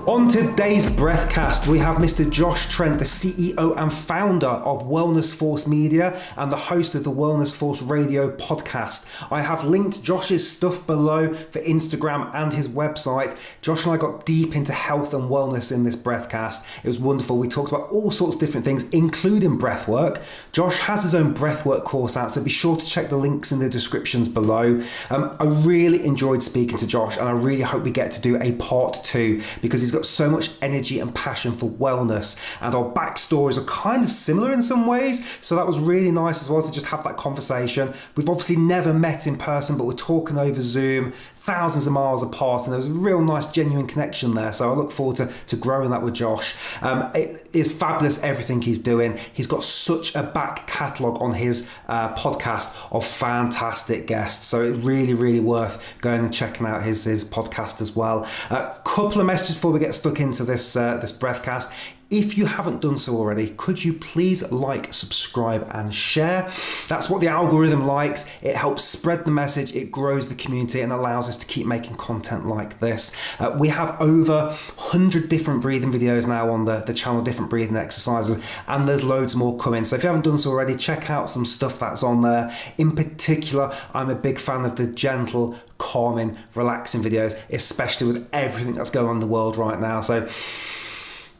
On today's Breathcast, we have Mr. Josh Trent, the CEO and founder of Wellness Force Media and the host of the Wellness Force Radio podcast. I have linked Josh's stuff below for Instagram and his website. Josh and I got deep into health and wellness in this Breathcast. It was wonderful. We talked about all sorts of different things, including breathwork. Josh has his own breathwork course out, so be sure to check the links in the descriptions below. I really enjoyed speaking to Josh, and I really hope we get to do a part 2 because he's got so much energy and passion for wellness, and our backstories are kind of similar in some ways, so that was really nice as well to just have that conversation. We've obviously never met in person, but we're talking over Zoom, thousands of miles apart, and there was a real nice genuine connection there, so I look forward to growing that with Josh. It is fabulous everything he's doing. He's got such a back catalogue on his podcast of fantastic guests, so it's really worth going and checking out his podcast as well. A couple of messages before we get stuck into this Breathcast. If you haven't done so already, could you please like, subscribe and share? That's what the algorithm likes. It helps spread the message, it grows the community and allows us to keep making content like this. We have over 100 different breathing videos now on the channel, different breathing exercises, and there's loads more coming. So if you haven't done so already, check out some stuff that's on there. In particular, I'm a big fan of the gentle, calming, relaxing videos, especially with everything that's going on in the world right now. So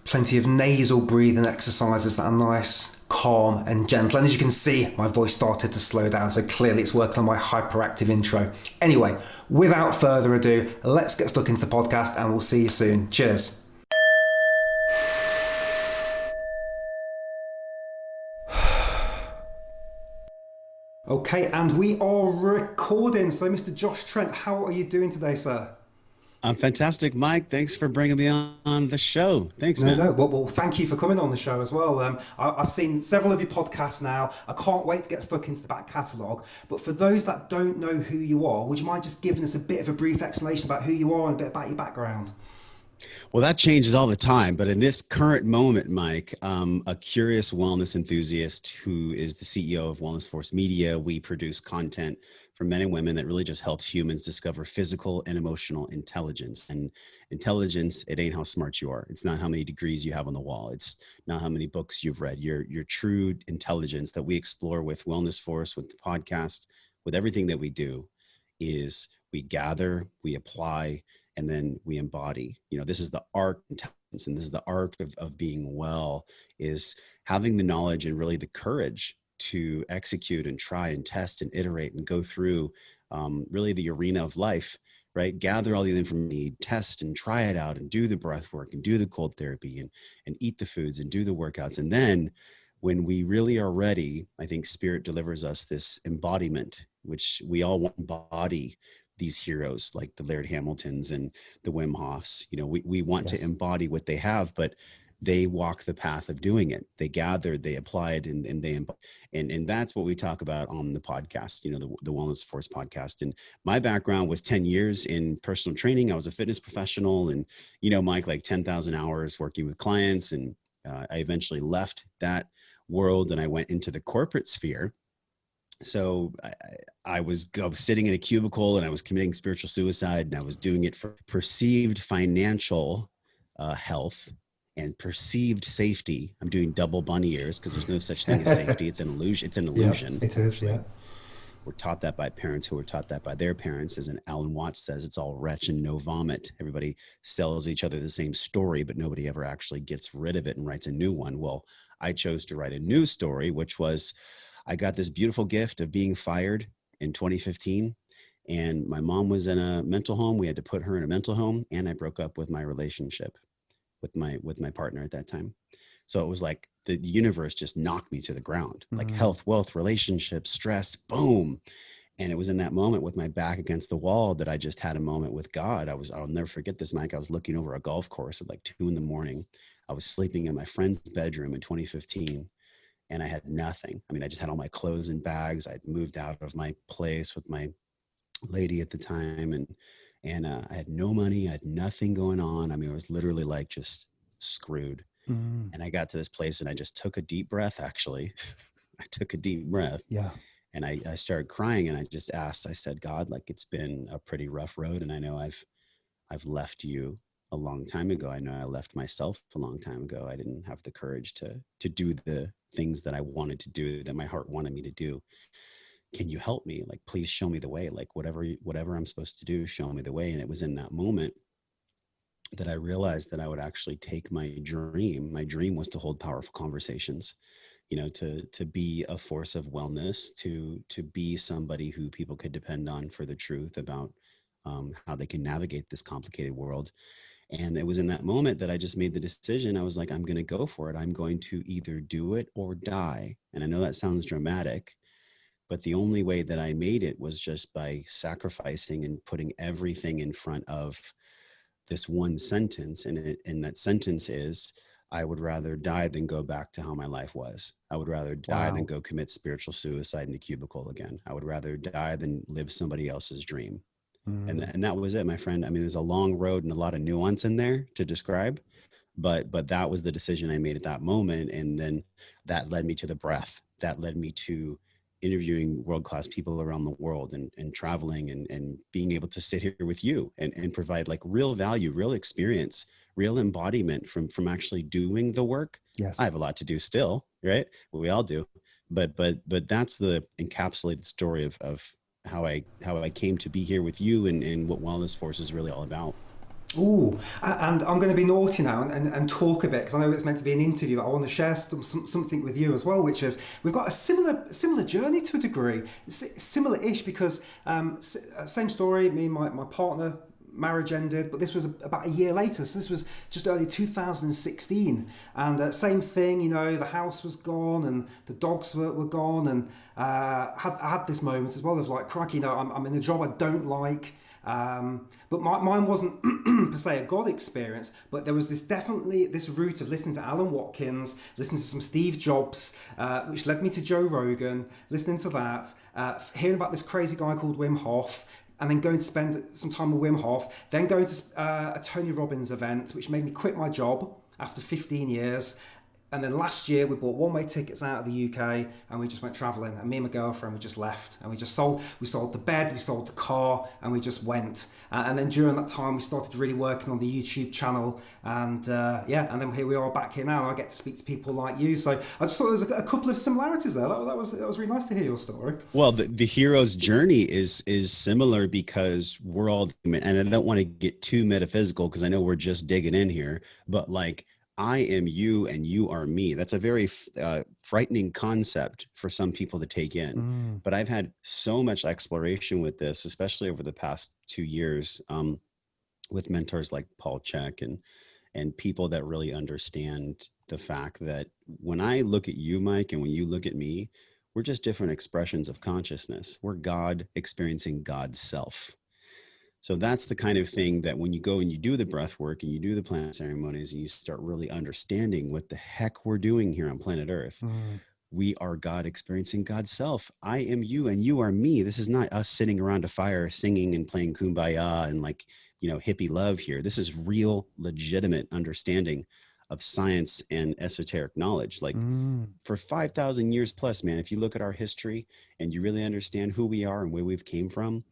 plenty of nasal breathing exercises that are nice, calm and gentle. And as you can see, my voice started to slow down, so clearly it's working on my hyperactive intro. Anyway, without further ado, let's get stuck into the podcast and we'll see you soon. Cheers. Okay, and we are recording. So Mr. Josh Trent, how are you doing today, sir? I'm fantastic, Mike. Thanks for bringing me on the show. Thanks, man. No. Well, thank you for coming on the show as well. I've seen several of your podcasts now. I can't wait to get stuck into the back catalogue. But for those that don't know who you are, would you mind just giving us a bit of a brief explanation about who you are and a bit about your background? Well, that changes all the time. But in this current moment, Mike, a curious wellness enthusiast who is the CEO of Wellness Force Media. We produce content for men and women that really just helps humans discover physical and emotional intelligence. And intelligence, it ain't how smart you are. It's not how many degrees you have on the wall. It's not how many books you've read. Your true intelligence that we explore with Wellness Force, with the podcast, with everything that we do is we gather, we apply, and then we embody. You know, this is the art of intelligence, and this is the art of being well, is having the knowledge and really the courage to execute and try and test and iterate and go through really the arena of life, right? Gather all the information, test and try it out and do the breath work and do the cold therapy and eat the foods and do the workouts. And then when we really are ready, I think Spirit delivers us this embodiment, which we all want to embody these heroes like the Laird Hamiltons and the Wim Hofs. You know, we want to embody what they have, but they walk the path of doing it. They gathered, they applied, and that's what we talk about on the podcast, you know, the Wellness Force podcast. And my background was 10 years in personal training. I was a fitness professional and, you know, Mike, like 10,000 hours working with clients. And I eventually left that world and I went into the corporate sphere. So I was sitting in a cubicle and I was committing spiritual suicide, and I was doing it for perceived financial health and perceived safety. I'm doing double bunny ears because there's no such thing as safety. It's an illusion. It's an illusion. Yeah, it is, yeah. We're taught that by parents who were taught that by their parents. As Alan Watts says, it's all wretch and no vomit. Everybody sells each other the same story, but nobody ever actually gets rid of it and writes a new one. Well, I chose to write a new story, which was, I got this beautiful gift of being fired in 2015, and my mom was in a mental home. We had to put her in a mental home, and I broke up with my relationship with my partner at that time. So it was like the universe just knocked me to the ground, like health, wealth, relationships, stress, boom. And it was in that moment with my back against the wall that I just had a moment with God. I'll never forget this, Mike. I was looking over a golf course at like 2 a.m. I was sleeping in my friend's bedroom in 2015. And I had nothing. I mean, I just had all my clothes in bags. I'd moved out of my place with my lady at the time. And I had no money. I had nothing going on. I mean, I was literally like just screwed. And I got to this place and I just took a deep breath, actually. I took a deep breath. Yeah. And I started crying and I just asked, I said, God, like it's been a pretty rough road. And I know I've left you a long time ago. I know I left myself a long time ago. I didn't have the courage to do the things that I wanted to do, that my heart wanted me to do. Can you help me? Like, please show me the way. Like, whatever I'm supposed to do, show me the way. And it was in that moment that I realized that I would actually take my dream. My dream was to hold powerful conversations, to be a force of wellness, to be somebody who people could depend on for the truth about how they can navigate this complicated world. And it was in that moment that I just made the decision. I was like, I'm going to go for it. I'm going to either do it or die. And I know that sounds dramatic, but the only way that I made it was just by sacrificing and putting everything in front of this one sentence. And that sentence is, I would rather die than go back to how my life was. I would rather die than go commit spiritual suicide in a cubicle again. I would rather die than live somebody else's dream. And that was it, my friend. I mean, there's a long road and a lot of nuance in there to describe, but that was the decision I made at that moment. And then that led me to the breath. That led me to interviewing world-class people around the world and traveling and being able to sit here with you and provide like real value, real experience, real embodiment from actually doing the work. Yes. I have a lot to do still, right? We all do. But that's the encapsulated story of how I came to be here with you and what Wellness Force is really all about. Ooh, and I'm going to be naughty now and talk a bit, because I know it's meant to be an interview, but I want to share something with you as well, which is we've got a similar journey to a degree, similar-ish, because same story, me and my partner, marriage ended, but this was about a year later, so this was just early 2016, and same thing, the house was gone and the dogs were gone, and I had this moment as well of like, crikey, I'm in a job I don't like. But mine wasn't per se a God experience, but there was definitely this route of listening to Alan Watkins, listening to some Steve Jobs, which led me to Joe Rogan, listening to that, hearing about this crazy guy called Wim Hof, and then going to spend some time with Wim Hof, then going to a Tony Robbins event, which made me quit my job after 15 years. And then last year we bought one-way tickets out of the UK and we just went traveling. And me and my girlfriend, we just left and we sold the bed, we sold the car, and we just went. And then during that time, we started really working on the YouTube channel. And and then here we are back here now. I get to speak to people like you. So I just thought there was a couple of similarities there. That was really nice to hear your story. Well, the hero's journey is similar because we're all, and I don't want to get too metaphysical because I know we're just digging in here, but like, I am you and you are me. That's a very frightening concept for some people to take in. But I've had so much exploration with this, especially over the past 2 years, with mentors like Paul Chek and people that really understand the fact that when I look at you, Mike, and when you look at me, we're just different expressions of consciousness. We're God experiencing God's self. So that's the kind of thing that when you go and you do the breath work and you do the plant ceremonies and you start really understanding what the heck we're doing here on planet Earth, we are God experiencing God's self. I am you and you are me. This is not us sitting around a fire singing and playing kumbaya and like, hippie love here. This is real, legitimate understanding of science and esoteric knowledge. Like for 5,000 years plus, man, if you look at our history and you really understand who we are and where we've came from,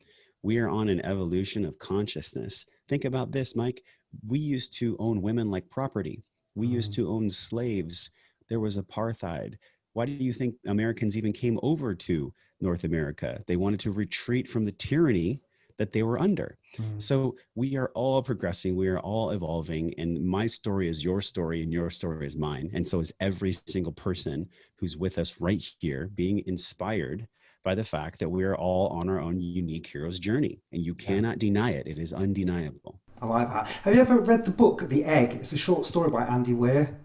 we are on an evolution of consciousness. Think about this, Mike. We used to own women like property. We used to own slaves. There was apartheid. Why do you think Americans even came over to North America? They wanted to retreat from the tyranny that they were under. So we are all progressing. We are all evolving. And my story is your story and your story is mine. And so is every single person who's with us right here, being inspired by the fact that we are all on our own unique hero's journey, and you cannot deny it. It is undeniable. I like that. Have you ever read the book, The Egg? It's a short story by Andy Weir.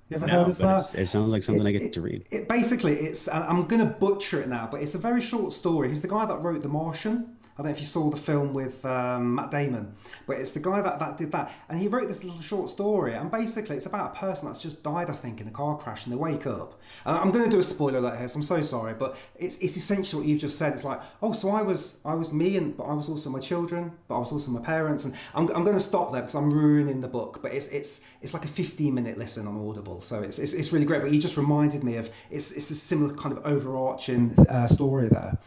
You ever heard of that? It sounds like something I get to read. Basically, I'm going to butcher it now, but it's a very short story. He's the guy that wrote The Martian. I don't know if you saw the film with Matt Damon, but it's the guy that did that. And he wrote this little short story, and basically it's about a person that's just died, I think, in a car crash, and they wake up. And I'm going to do a spoiler alert here, so I'm so sorry, but it's essentially what you've just said. It's like, oh, so I was me, but I was also my children, but I was also my parents. And I'm going to stop there because I'm ruining the book, but it's like a 15-minute listen on Audible, so it's really great. But you just reminded me of it's a similar kind of overarching story there.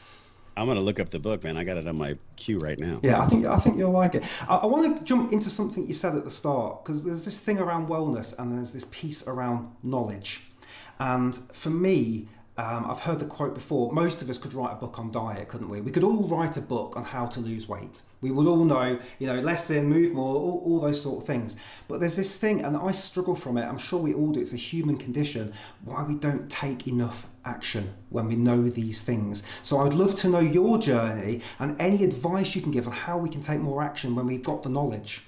I'm going to look up the book, man. I got it on my queue right now. Yeah, I think you'll like it. I want to jump into something you said at the start, because there's this thing around wellness and there's this piece around knowledge. And for me, I've heard the quote before, most of us could write a book on diet, couldn't we? We could all write a book on how to lose weight. We would all know, less in, move more, all those sort of things. But there's this thing, and I struggle from it, I'm sure we all do, it's a human condition, why we don't take enough action when we know these things. So I would love to know your journey and any advice you can give on how we can take more action when we've got the knowledge.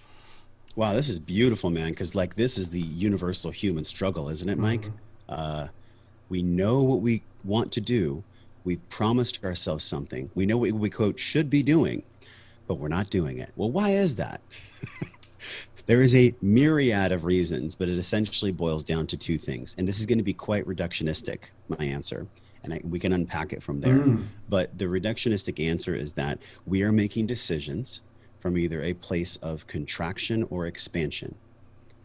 Wow, this is beautiful, man, because this is the universal human struggle, isn't it, Mike? We know what we want to do. We've promised ourselves something. We know what we, quote, should be doing, but we're not doing it. Well, why is that? There is a myriad of reasons, but it essentially boils down to two things. And this is going to be quite reductionistic, my answer. And we can unpack it from there. But the reductionistic answer is that we are making decisions from either a place of contraction or expansion.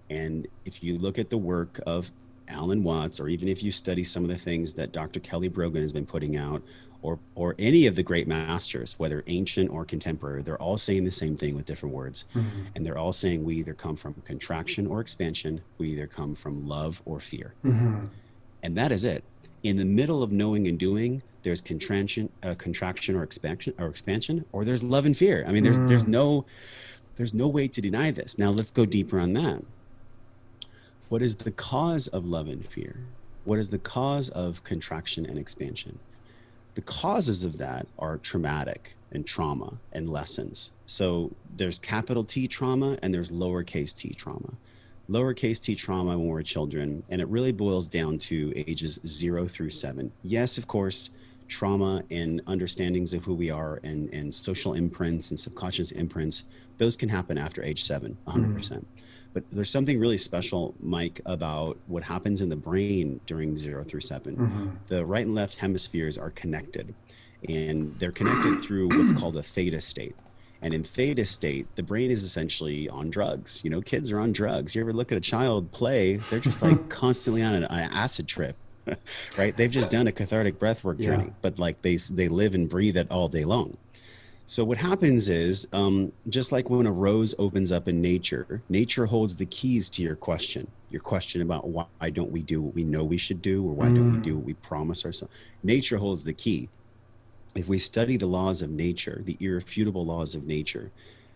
And if you look at the work of Alan Watts, or even if you study some of the things that Dr. Kelly Brogan has been putting out, or any of the great masters, whether ancient or contemporary, they're all saying the same thing with different words. And they're all saying we either come from contraction or expansion, we either come from love or fear. And that is it. In the middle of knowing and doing, there's contraction or expansion, or there's love and fear. I mean, there's no way to deny this. Now let's go deeper on that. What is the cause of love and fear? What is the cause of contraction and expansion? The causes of that are traumatic and trauma and lessons. So there's capital T trauma and there's lowercase t trauma. Lowercase t trauma when we're children, and it really boils down to ages 0 through 7. Yes, of course, trauma and understandings of who we are and social imprints and subconscious imprints, those can happen after age 7, 100%. But there's something really special, Mike, about what happens in the brain during 0 through 7. The right and left hemispheres are connected, and they're connected through what's called a theta state. And in theta state, the brain is essentially on drugs. Kids are on drugs. You ever look at a child play, they're just like constantly on an acid trip, right? They've just done a cathartic breathwork journey, but they live and breathe it all day long. So what happens is, just like when a rose opens up in nature, nature holds the keys to your question about why don't we do what we know we should do, or why don't we do what we promise ourselves. Nature holds the key. If we study the laws of nature, the irrefutable laws of nature,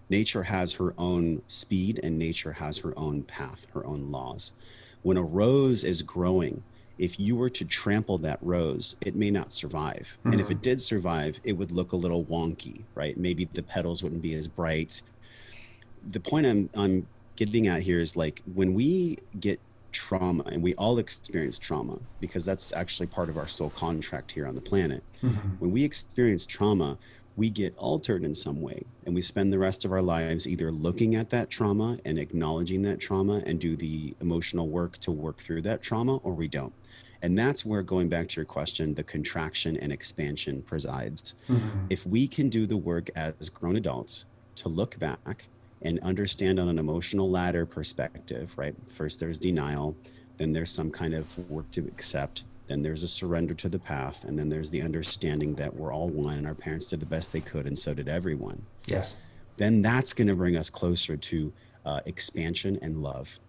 nature has her own speed and nature has her own path, her own laws. When a rose is growing, if you were to trample that rose, it may not survive. And if it did survive, it would look a little wonky, right? Maybe the petals wouldn't be as bright. The point I'm getting at here is, like, when we get trauma, and we all experience trauma because that's actually part of our soul contract here on the planet. When we experience trauma, we get altered in some way, and we spend the rest of our lives either looking at that trauma and acknowledging that trauma and do the emotional work to work through that trauma, or we don't. And that's where, going back to your question, the contraction and expansion presides. If we can do the work as grown adults to look back and understand on an emotional ladder perspective, right? First there's denial, then there's some kind of work to accept, then there's a surrender to the path, and then there's the understanding that we're all one and our parents did the best they could and so did everyone. Yes. Then that's going to bring us closer to expansion and love.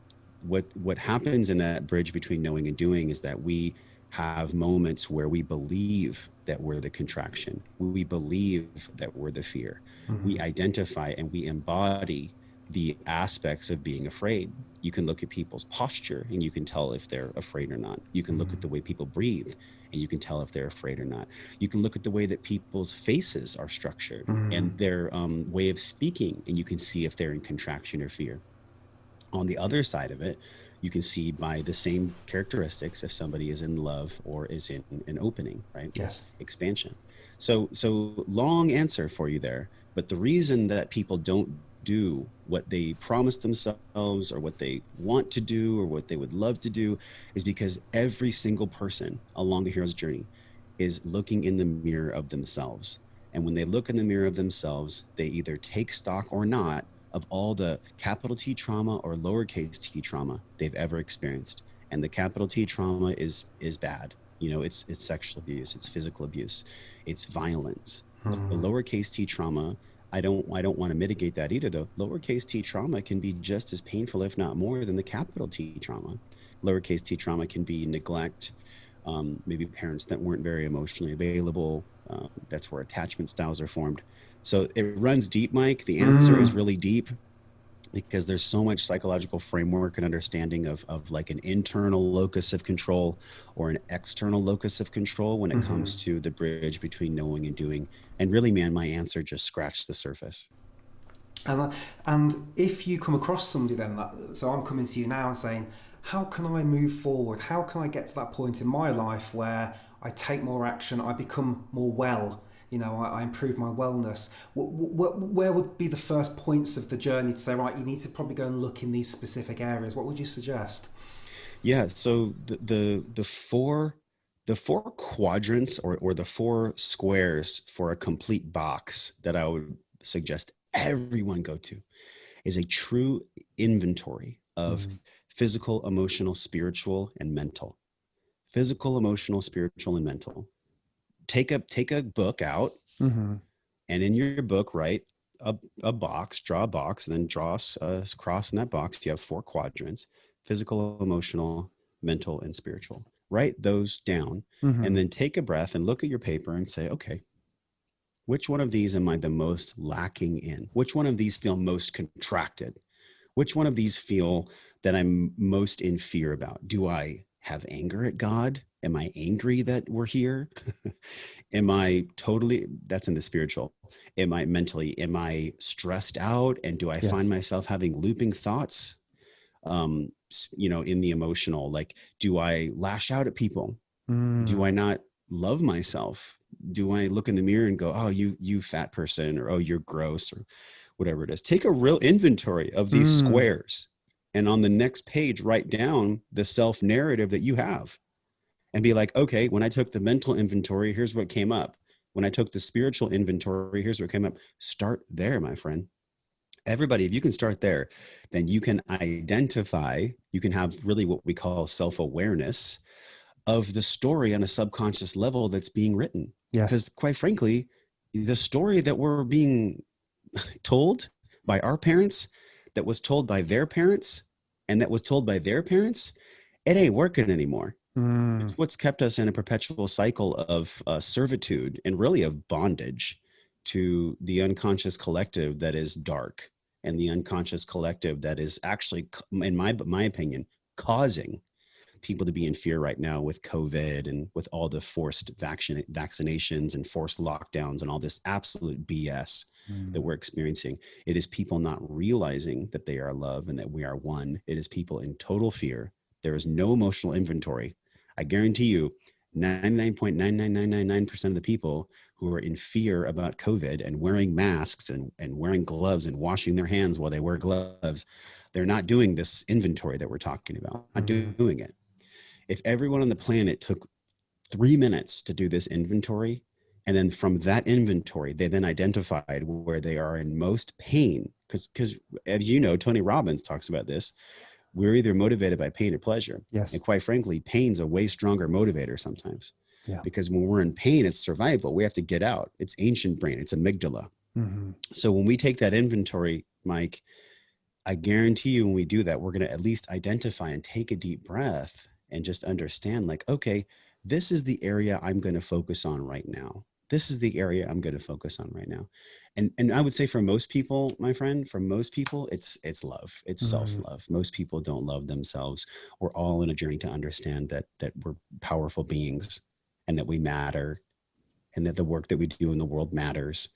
What happens in that bridge between knowing and doing is that we have moments where we believe that we're the contraction. We believe that we're the fear. We identify and we embody the aspects of being afraid. You can look at people's posture and you can tell if they're afraid or not. You can look at the way people breathe and you can tell if they're afraid or not. You can look at the way that people's faces are structured and their way of speaking, and you can see if they're in contraction or fear. On the other side of it, you can see by the same characteristics if somebody is in love or is in an opening, right? Yes. Expansion. So long answer for you there. But the reason that people don't do what they promise themselves or what they want to do or what they would love to do is because every single person along the hero's journey is looking in the mirror of themselves. And when they look in the mirror of themselves, they either take stock or not of all the capital T trauma or lowercase t trauma they've ever experienced. And the capital T trauma is bad. It's sexual abuse, it's physical abuse, it's violence, The lowercase t trauma, I don't want to mitigate that either, though. Lowercase t trauma can be just as painful, if not more, than the capital T trauma. Lowercase t trauma can be neglect, maybe parents that weren't very emotionally available. That's where attachment styles are formed. So it runs deep, Mike. The answer is really deep because there's so much psychological framework and understanding of like an internal locus of control or an external locus of control when it comes to the bridge between knowing and doing. And really, man, my answer just scratched the surface. And if you come across somebody then, so I'm coming to you now and saying, how can I move forward? How can I get to that point in my life where I take more action, I become more well, I improve my wellness? Where would be the first points of the journey to say, right, you need to probably go and look in these specific areas? What would you suggest? Yeah, so the four quadrants or the four squares for a complete box that I would suggest everyone go to is a true inventory of physical, emotional, spiritual, and mental. Physical, emotional, spiritual, and mental. Take a book out, and in your book write a box, draw a box, and then draw a cross in that box. You have four quadrants: physical, emotional, mental, and spiritual. Write those down, and then take a breath and look at your paper and say, okay, which one of these am I the most lacking in? Which one of these feel most contracted? Which one of these feel that I'm most in fear about? Do I have anger at God? Am I angry that we're here? Am I totally, that's in the spiritual. Am I mentally, am I stressed out? And do I find myself having looping thoughts? In the emotional, like, do I lash out at people? Do I not love myself? Do I look in the mirror and go, oh, you fat person, or, oh, you're gross, or whatever it is? Take a real inventory of these squares. And on the next page, write down the self-narrative that you have and be like, okay, when I took the mental inventory, here's what came up. When I took the spiritual inventory, here's what came up. Start there, my friend. Everybody, if you can start there, then you can identify, you can have really what we call self-awareness of the story on a subconscious level that's being written. Because quite frankly, the story that we're being told by our parents, that was told by their parents, and that was told by their parents, it ain't working anymore. It's what's kept us in a perpetual cycle of servitude and really of bondage to the unconscious collective that is dark, and the unconscious collective that is actually, in my opinion, causing people to be in fear right now with COVID and with all the forced vaccinations and forced lockdowns and all this absolute BS that we're experiencing. It is people not realizing that they are love and that we are one. It is people in total fear. There is no emotional inventory. I guarantee you 99.99999% of the people who are in fear about COVID and wearing masks and wearing gloves and washing their hands while they wear gloves, they're not doing this inventory that we're talking about, not doing it. If everyone on the planet took 3 minutes to do this inventory, and then from that inventory, they then identified where they are in most pain, because as you know, Tony Robbins talks about this, we're either motivated by pain or pleasure. And quite frankly, pain's a way stronger motivator sometimes. Because when we're in pain, it's survival. We have to get out. It's ancient brain. It's amygdala. So when we take that inventory, Mike, I guarantee you when we do that, we're going to at least identify and take a deep breath and just understand, like, okay, this is the area I'm going to focus on right now. This is the area I'm going to focus on right now. And I would say for most people, my friend, for most people, it's love. It's self-love. Most people don't love themselves. We're all in a journey to understand that we're powerful beings and that we matter and that the work that we do in the world matters.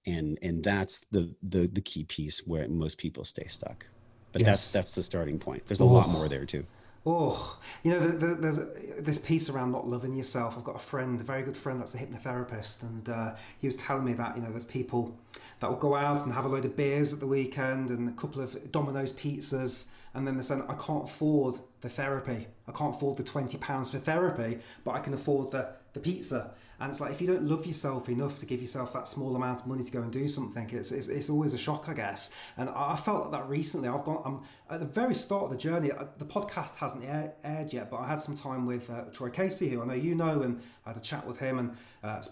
And that's the key piece where most people stay stuck. But that's the starting point. There's a lot more there too. There's this piece around not loving yourself. I've got a very good friend that's a hypnotherapist, and he was telling me that, there's people that will go out and have a load of beers at the weekend and a couple of Domino's pizzas, and then they're saying, I can't afford the therapy. I can't afford the £20 for therapy, but I can afford the pizza. And it's like, if you don't love yourself enough to give yourself that small amount of money to go and do something, it's always a shock, I guess. And I felt like that recently. I'm at the very start of the journey. The podcast hasn't aired yet, but I had some time with Troy Casey, who I know you know, and I had a chat with him, and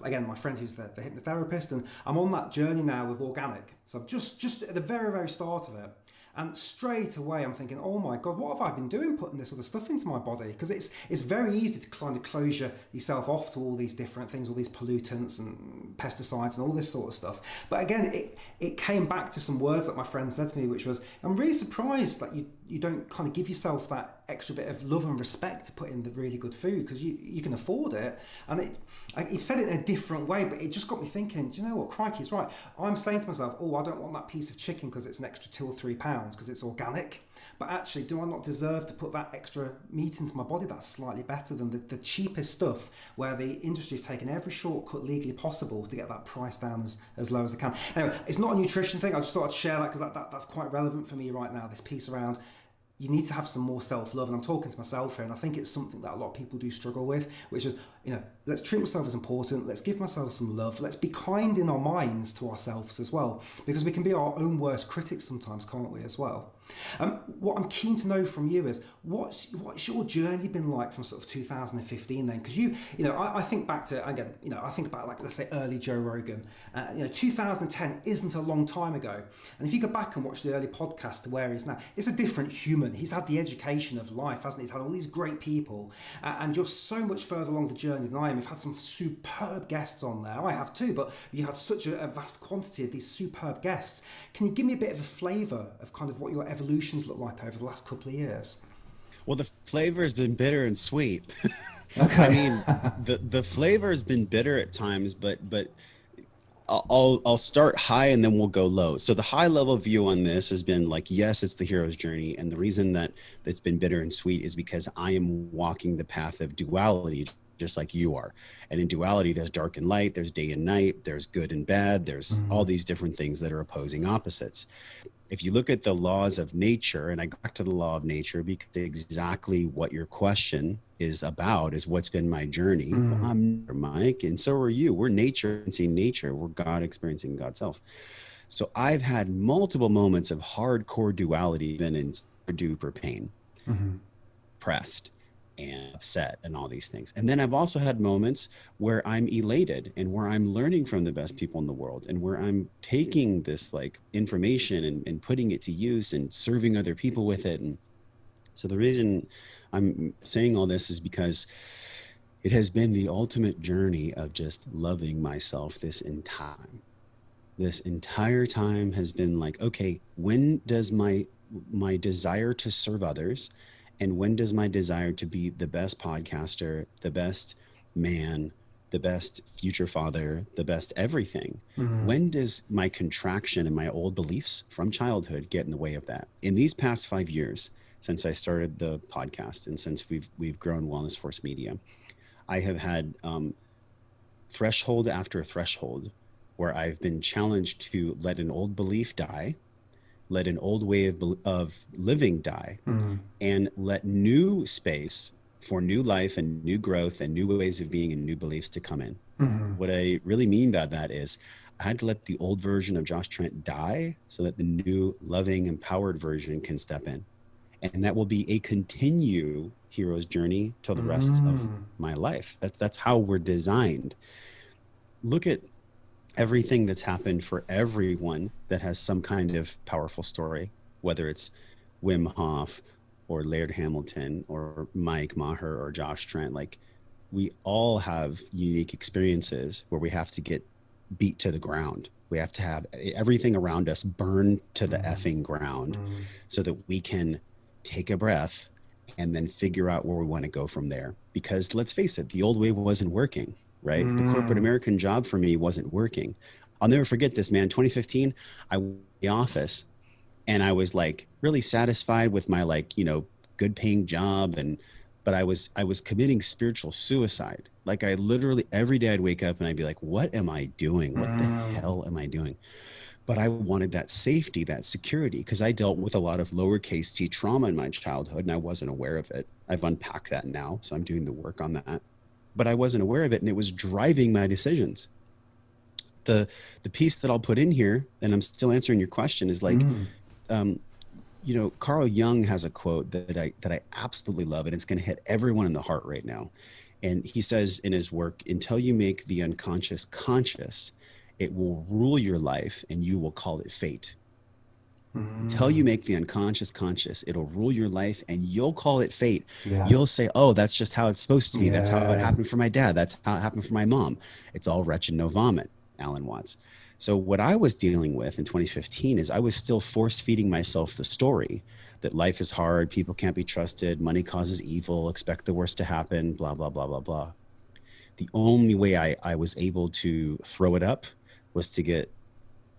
again, my friend who's the hypnotherapist, and I'm on that journey now with organic. So I'm just at the very, very start of it. And straight away I'm thinking, oh my God, what have I been doing putting this other stuff into my body? Because it's very easy to kind of close yourself off to all these different things, all these pollutants and pesticides and all this sort of stuff. But again, it came back to some words that my friend said to me, which was, I'm really surprised that you don't kind of give yourself that extra bit of love and respect to put in the really good food, because you can afford it. And you've said it in a different way, but it just got me thinking, do you know what, crikey's right. I'm saying to myself, oh, I don't want that piece of chicken because it's an extra 2 or 3 pounds because it's organic. But actually, do I not deserve to put that extra meat into my body that's slightly better than the cheapest stuff, where the industry have taken every shortcut legally possible to get that price down as low as they can? Anyway, it's not a nutrition thing. I just thought I'd share that because that's quite relevant for me right now, this piece around you need to have some more self-love. And I'm talking to myself here, and I think it's something that a lot of people do struggle with, which is, let's treat myself as important. Let's give myself some love. Let's be kind in our minds to ourselves as well, because we can be our own worst critics sometimes, can't we, as well? What I'm keen to know from you is, what's your journey been like from sort of 2015 then? Because I think back to, again, I think about, like, let's say early Joe Rogan. 2010 isn't a long time ago. And if you go back and watch the early podcast to where he is now, it's a different human. He's had the education of life, hasn't he? He's had all these great people, and you're so much further along the journey than I am. You've had some superb guests on there. I have too, but you had such a vast quantity of these superb guests. Can you give me a bit of a flavour of kind of what your evolutions look like over the last couple of years? Well, the flavor has been bitter and sweet. Okay. I mean, the flavor has been bitter at times, but I'll start high and then we'll go low. So the high level view on this has been like, yes, it's the hero's journey. And the reason that it's been bitter and sweet is because I am walking the path of duality, just like you are. And in duality, there's dark and light, there's day and night, there's good and bad, there's all these different things that are opposing opposites. If you look at the laws of nature, and I go back to the law of nature because exactly what your question is about is what's been my journey. Well, I'm Mike, and so are you. We're nature experiencing nature. We're God experiencing God's self. So I've had multiple moments of hardcore duality, been in super duper pain, pressed and upset and all these things. And then I've also had moments where I'm elated and where I'm learning from the best people in the world and where I'm taking this like information and putting it to use and serving other people with it. And so the reason I'm saying all this is because it has been the ultimate journey of just loving myself this entire time has been like, okay, when does my desire to serve others and when does my desire to be the best podcaster, the best man, the best future father, the best everything, when does my contraction and my old beliefs from childhood get in the way of that? In these past 5 years, since I started the podcast and since we've grown Wellness Force Media, I have had threshold after threshold where I've been challenged to let an old belief die, let an old way of living die, and let new space for new life and new growth and new ways of being and new beliefs to come in. What I really mean by that is I had to let the old version of Josh Trent die so that the new, loving, empowered version can step in. And that will be a continue hero's journey till the rest of my life. That's how we're designed. Look at everything that's happened for everyone that has some kind of powerful story, whether it's Wim Hof or Laird Hamilton or Mike, Maher or Josh Trent. Like, we all have unique experiences where we have to get beat to the ground. We have to have everything around us burned to the effing ground so that we can take a breath and then figure out where we want to go from there. Because let's face it, the old way wasn't working. Right? The corporate American job for me wasn't working. I'll never forget this, man. 2015, I went to the office and I was like really satisfied with my good paying job. But I was committing spiritual suicide. Like, I literally every day I'd wake up and I'd be like, what am I doing? What the hell am I doing? But I wanted that safety, that security, because I dealt with a lot of lowercase t trauma in my childhood and I wasn't aware of it. I've unpacked that now. So I'm doing the work on that. but I wasn't aware of it, and it was driving my decisions. The piece that I'll put in here, and I'm still answering your question, is like, Carl Jung has a quote that I absolutely love, and it's going to hit everyone in the heart right now. And he says in his work, until you make the unconscious conscious, it will rule your life and you will call it fate. Until you make the unconscious conscious, it'll rule your life and you'll call it fate. Yeah. You'll say, oh, that's just how it's supposed to be. That's how it happened for my dad. That's how it happened for my mom. It's all wretched, no vomit, Alan Watts. So what I was dealing with in 2015 is I was still force feeding myself the story that life is hard, people can't be trusted, money causes evil, expect the worst to happen, blah, blah, blah, blah, blah. The only way I was able to throw it up was to get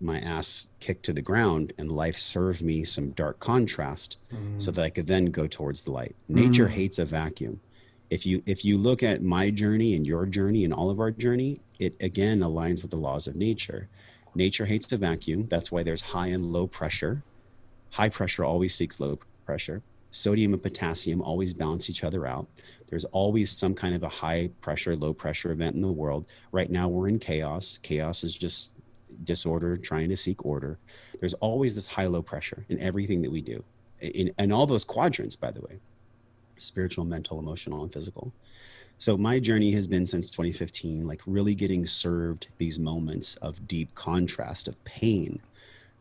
my ass kicked to the ground, and life served me some dark contrast so that I could then go towards the light. Nature hates a vacuum. If you look at my journey and your journey and all of our journey, it again aligns with the laws of nature. Nature hates a vacuum. That's why there's high and low pressure. High pressure always seeks low pressure. Sodium and potassium always balance each other out. There's always some kind of a high pressure, low pressure event in the world. Right now we're in chaos. Chaos is just disorder trying to seek order. There's always this high low pressure in everything that we do, in all those quadrants, by the way: spiritual, mental, emotional, and physical. So my journey has been since 2015, like really getting served these moments of deep contrast, of pain,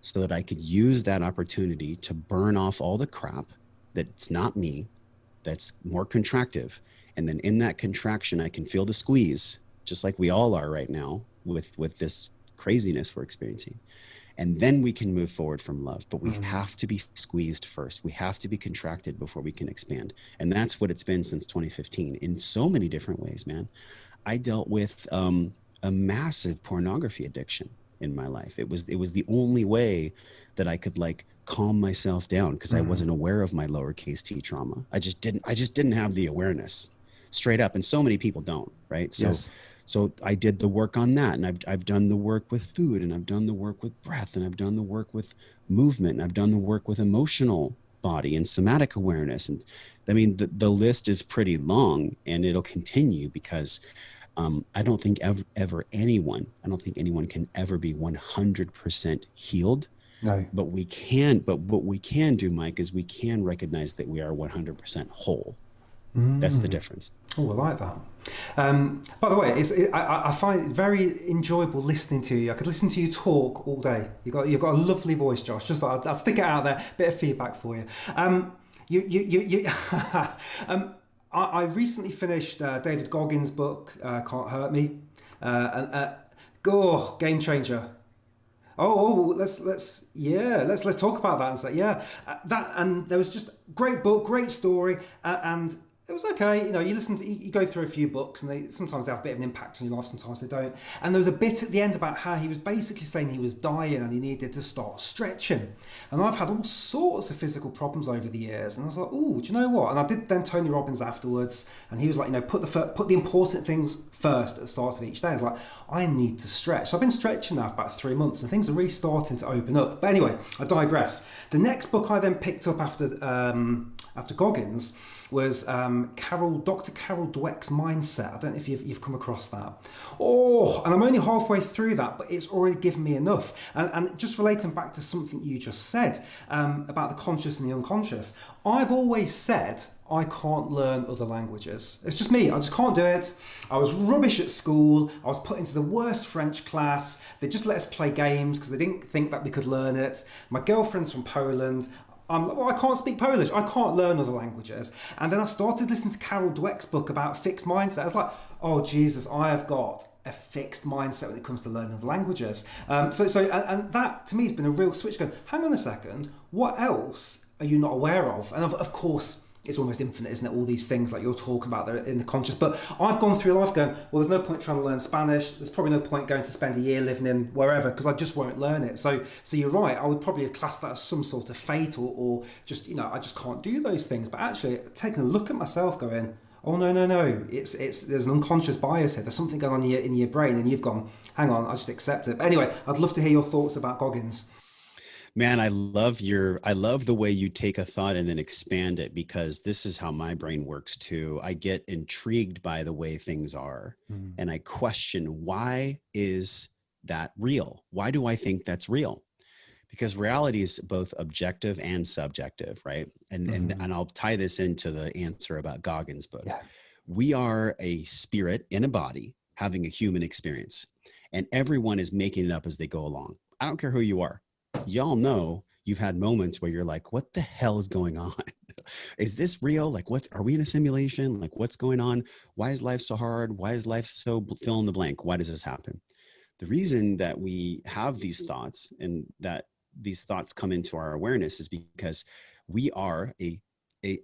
so that I could use that opportunity to burn off all the crap that's not me, that's more contractive. And then in that contraction, I can feel the squeeze, just like we all are right now with this craziness we're experiencing. And then we can move forward from love, but we have to be squeezed first. We have to be contracted before we can expand. And that's what it's been since 2015 in so many different ways, man. I dealt with a massive pornography addiction in my life. It was the only way that I could like calm myself down, because I wasn't aware of my lowercase t trauma. I just didn't have the awareness, straight up. And so many people don't, right? So Yes. So I did the work on that, and I've done the work with food, and I've done the work with breath, and I've done the work with movement, and I've done the work with emotional body and somatic awareness. And I mean, the list is pretty long, and it'll continue, because I don't think anyone can ever be 100% healed. No. But what we can do, Mike, is we can recognize that we are 100% whole. That's the difference. Oh, I like that. By the way, I find it very enjoyable listening to you. I could listen to you talk all day. You've got a lovely voice, Josh. Just thought I'd stick it out there. Bit of feedback for you. I recently finished David Goggins' book, Can't Hurt Me. Game changer. Let's talk about that and say that. And there was just great book, great story, and it was okay. You go through a few books, and sometimes they have a bit of an impact on your life, sometimes they don't. And there was a bit at the end about how he was basically saying he was dying and he needed to start stretching. And I've had all sorts of physical problems over the years, and I was like, oh, do you know what? And I did then Tony Robbins afterwards, and he was like, put the important things first at the start of each day. I was like, I need to stretch. So I've been stretching now for about 3 months, and things are really starting to open up. But anyway, I digress. The next book I then picked up after Goggins was Dr. Carol Dweck's Mindset. I don't know if you've come across that. And I'm only halfway through that, but it's already given me enough. And just relating back to something you just said about the conscious and the unconscious, I've always said I can't learn other languages. It's just me. I just can't do it. I was rubbish at school. I was put into the worst French class. They just let us play games because they didn't think that we could learn it. My girlfriend's from Poland. I can't speak Polish. I can't learn other languages. And then I started listening to Carol Dweck's book about fixed mindset. I was like, oh, Jesus, I have got a fixed mindset when it comes to learning other languages. And that, to me, has been a real switch going, hang on a second, what else are you not aware of? And of course, it's almost infinite, isn't it? All these things like you're talking about, they're in the conscious. But I've gone through life going, well, there's no point trying to learn Spanish. There's probably no point going to spend a year living in wherever, because I just won't learn it. So you're right. I would probably have classed that as some sort of fate or just, I just can't do those things. But actually, taking a look at myself going, oh, no. There's an unconscious bias here. There's something going on in your brain, and you've gone, hang on, I just accept it. But anyway, I'd love to hear your thoughts about Goggins. Man, I love the way you take a thought and then expand it, because this is how my brain works too. I get intrigued by the way things are, Mm. and I question, why is that real? Why do I think that's real? Because reality is both objective and subjective, right? And I'll tie this into the answer about Goggins' book. Yeah. We are a spirit in a body having a human experience, and everyone is making it up as they go along. I don't care who you are. Y'all know you've had moments where you're like, what the hell is going on? Is this real? Like, are we in a simulation? Like, what's going on? Why is life so hard? Why is life so fill in the blank? Why does this happen? The reason that we have these thoughts and that these thoughts come into our awareness is because we are a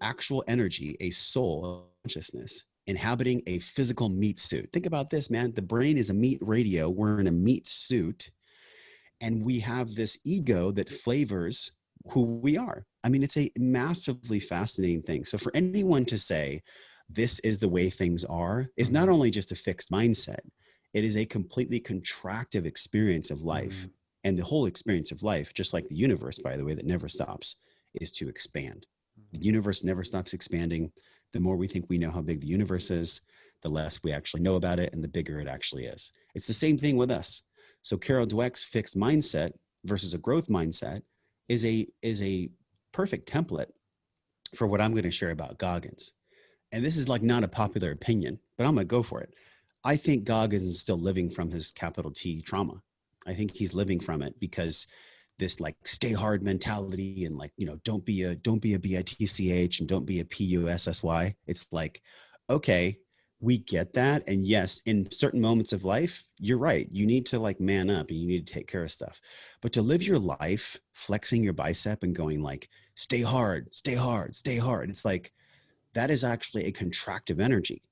actual energy, a soul consciousness inhabiting a physical meat suit. Think about this, man. The brain is a meat radio. We're in a meat suit, and we have this ego that flavors who we are. I mean, it's a massively fascinating thing. So for anyone to say this is the way things are is not only just a fixed mindset, it is a completely contractive experience of life. And the whole experience of life, just like the universe, by the way, that never stops, is to expand. The universe never stops expanding. The more we think we know how big the universe is, the less we actually know about it, and the bigger it actually is. It's the same thing with us. So Carol Dweck's fixed mindset versus a growth mindset is a perfect template for what I'm going to share about Goggins. And this is like not a popular opinion, but I'm going to go for it. I think Goggins is still living from his capital T trauma. I think he's living from it, because this like stay hard mentality and like, don't be a BITCH and don't be a PUSSY. It's like, okay, we get that. And yes, in certain moments of life, you're right. You need to like man up and you need to take care of stuff. But to live your life flexing your bicep and going like, stay hard, stay hard, stay hard. It's like, that is actually a contractive energy.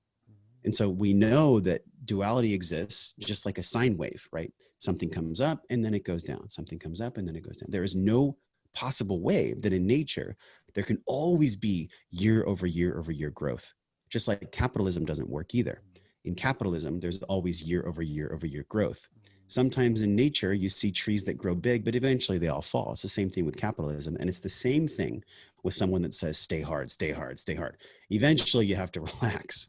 And so we know that duality exists just like a sine wave, right? Something comes up and then it goes down. Something comes up and then it goes down. There is no possible way that in nature, there can always be year over year over year growth. Just like capitalism doesn't work either. In capitalism, there's always year over year over year growth. Sometimes in nature, you see trees that grow big, but eventually they all fall. It's the same thing with capitalism. And it's the same thing with someone that says, stay hard, stay hard, stay hard. Eventually you have to relax.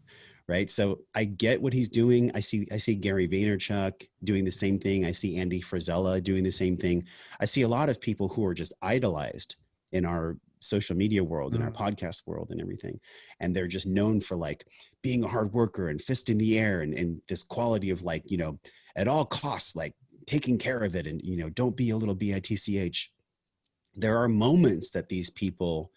Right. So I get what he's doing. I see Gary Vaynerchuk doing the same thing. I see Andy Frisella doing the same thing. I see a lot of people who are just idolized in our social media world, in our podcast world and everything. And they're just known for like being a hard worker and fist in the air and this quality of like, at all costs, like taking care of it and, don't be a little BITCH. There are moments that these people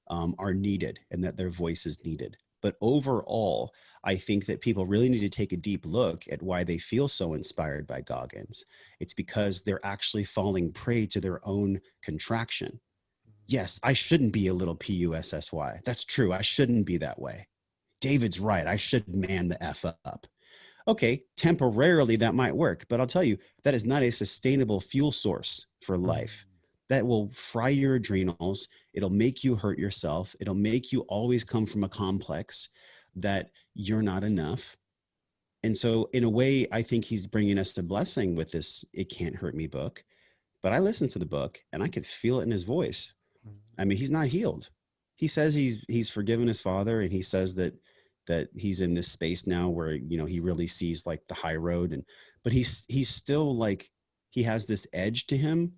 are needed and that their voice is needed. But overall, I think that people really need to take a deep look at why they feel so inspired by Goggins. It's because they're actually falling prey to their own contraction. Yes, I shouldn't be a little PUSSY. That's true. I shouldn't be that way. David's right. I should man the F up. Okay, temporarily that might work, but I'll tell you, that is not a sustainable fuel source for life. That will fry your adrenals. It'll make you hurt yourself. It'll make you always come from a complex that you're not enough. And so in a way, I think he's bringing us a blessing with this It Can't Hurt Me book. But I listened to the book and I could feel it in his voice. I mean, he's not healed. He says he's forgiven his father, and he says that he's in this space now where, he really sees like the high road, but he's still like, he has this edge to him.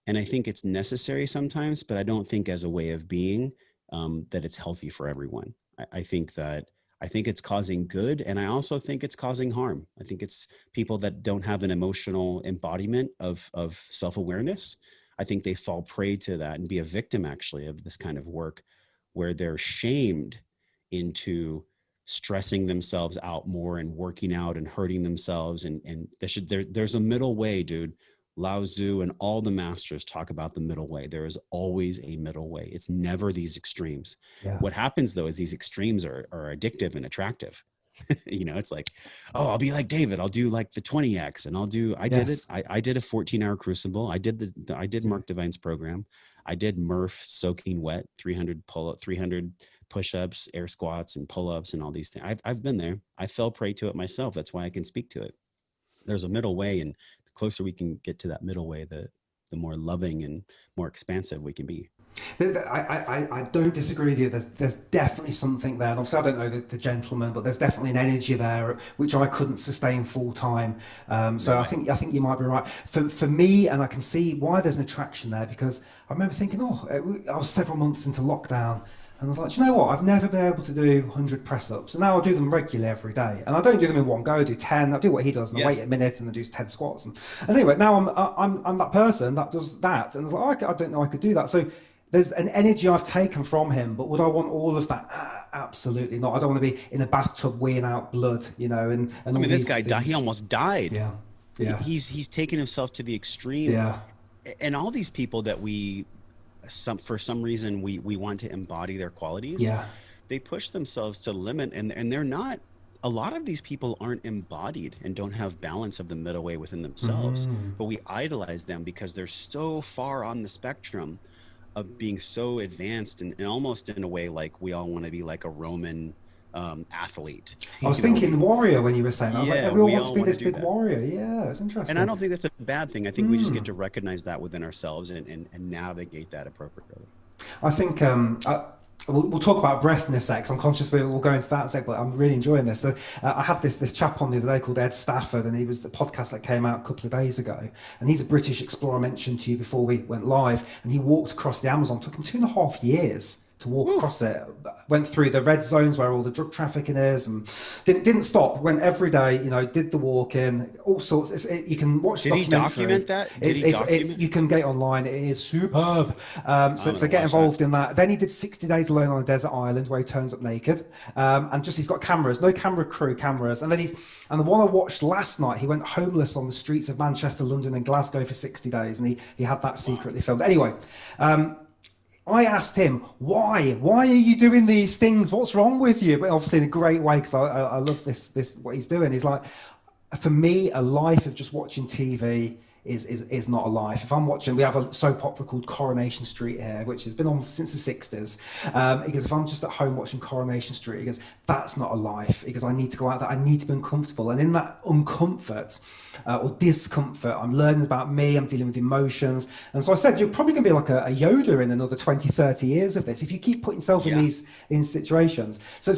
And I think it's necessary sometimes, but I don't think as a way of being that it's healthy for everyone. I think it's causing good. And I also think it's causing harm. I think it's people that don't have an emotional embodiment of self-awareness. I think they fall prey to that and be a victim actually of this kind of work where they're shamed into stressing themselves out more and working out and hurting themselves. And there's a middle way, dude. Lao Tzu and all the masters talk about the middle way. There is always a middle way. It's never these extremes. Yeah. What happens though is these extremes are addictive and attractive. It's like, oh, I'll be like David. I'll do like the 20X and did it. I did a 14-hour crucible. I did Mark Divine's program. I did Murph soaking wet, 300 push-ups, air squats and pull-ups and all these things. I've been there. I fell prey to it myself. That's why I can speak to it. There's a middle way, and the closer we can get to that middle way, the the more loving and more expansive we can be. I don't disagree with you. There's definitely something there. And obviously, I don't know the gentleman, but there's definitely an energy there which I couldn't sustain full time. So Right. I think you might be right. For me, and I can see why there's an attraction there, because I remember thinking, I was several months into lockdown. And I was like, "Do you know what? I've never been able to do 100 press ups. And now I do them regularly every day. And I don't do them in one go. I do 10. I do what he does. And I Yes. wait a minute and I do 10 squats. And anyway, now I'm that person that does that. And I was like, I don't know I could do that. So there's an energy I've taken from him, but would I want all of that? Absolutely not. I don't want to be in a bathtub weighing out blood, and I all mean, this these guy died. He things. almost died. Yeah, yeah, He's taken himself to the extreme. yeah, And all these people that for some reason we want to embody their qualities, yeah. they push themselves to the limit, and they're not. A lot of these people aren't embodied and don't have balance of the middle way within themselves, but we idolize them because they're so far on the spectrum of being so advanced, and almost in a way like we all want to be like a Roman athlete. I was thinking warrior when you were saying. I was like, Yeah, everyone we wants all to be wanna this do big that. warrior. Yeah, it's interesting. And I don't think that's a bad thing. I think we just get to recognize that within ourselves and navigate that appropriately. I think we'll talk about breath in a sec. 'Cause I'm conscious we'll go into that in a sec, but I'm really enjoying this. So I had this chap on the other day called Ed Stafford, and he was the podcast that came out a couple of days ago. And he's a British explorer I mentioned to you before we went live. And he walked across the Amazon. It took him 2.5 years to walk across it. Went through the red zones where all the drug trafficking is, and didn't stop. Went every day. Did the walking, all sorts. You can watch. Did he document that? You can get it online. It is superb. So get involved in that. Then he did 60 days alone on a desert island where he turns up naked, and he's got cameras, no camera crew cameras, and the one I watched last night, he went homeless on the streets of Manchester, London, and Glasgow for 60 days, and he had that secretly filmed. Anyway. I asked him, why are you doing these things? What's wrong with you? But obviously in a great way, because I love this what he's doing. He's like, for me, a life of just watching TV is not a life. If I'm watching, we have a soap opera called Coronation Street here, which has been on since the 60s. He goes, if I'm just at home watching Coronation Street, he goes, that's not a life. He goes, I need to go out there. I need to be uncomfortable. And in that uncomfort or discomfort, I'm learning about me. I'm dealing with emotions. And so I said, you're probably going to be like a Yoda in another 20, 30 years of this if you keep putting yourself in these situations. So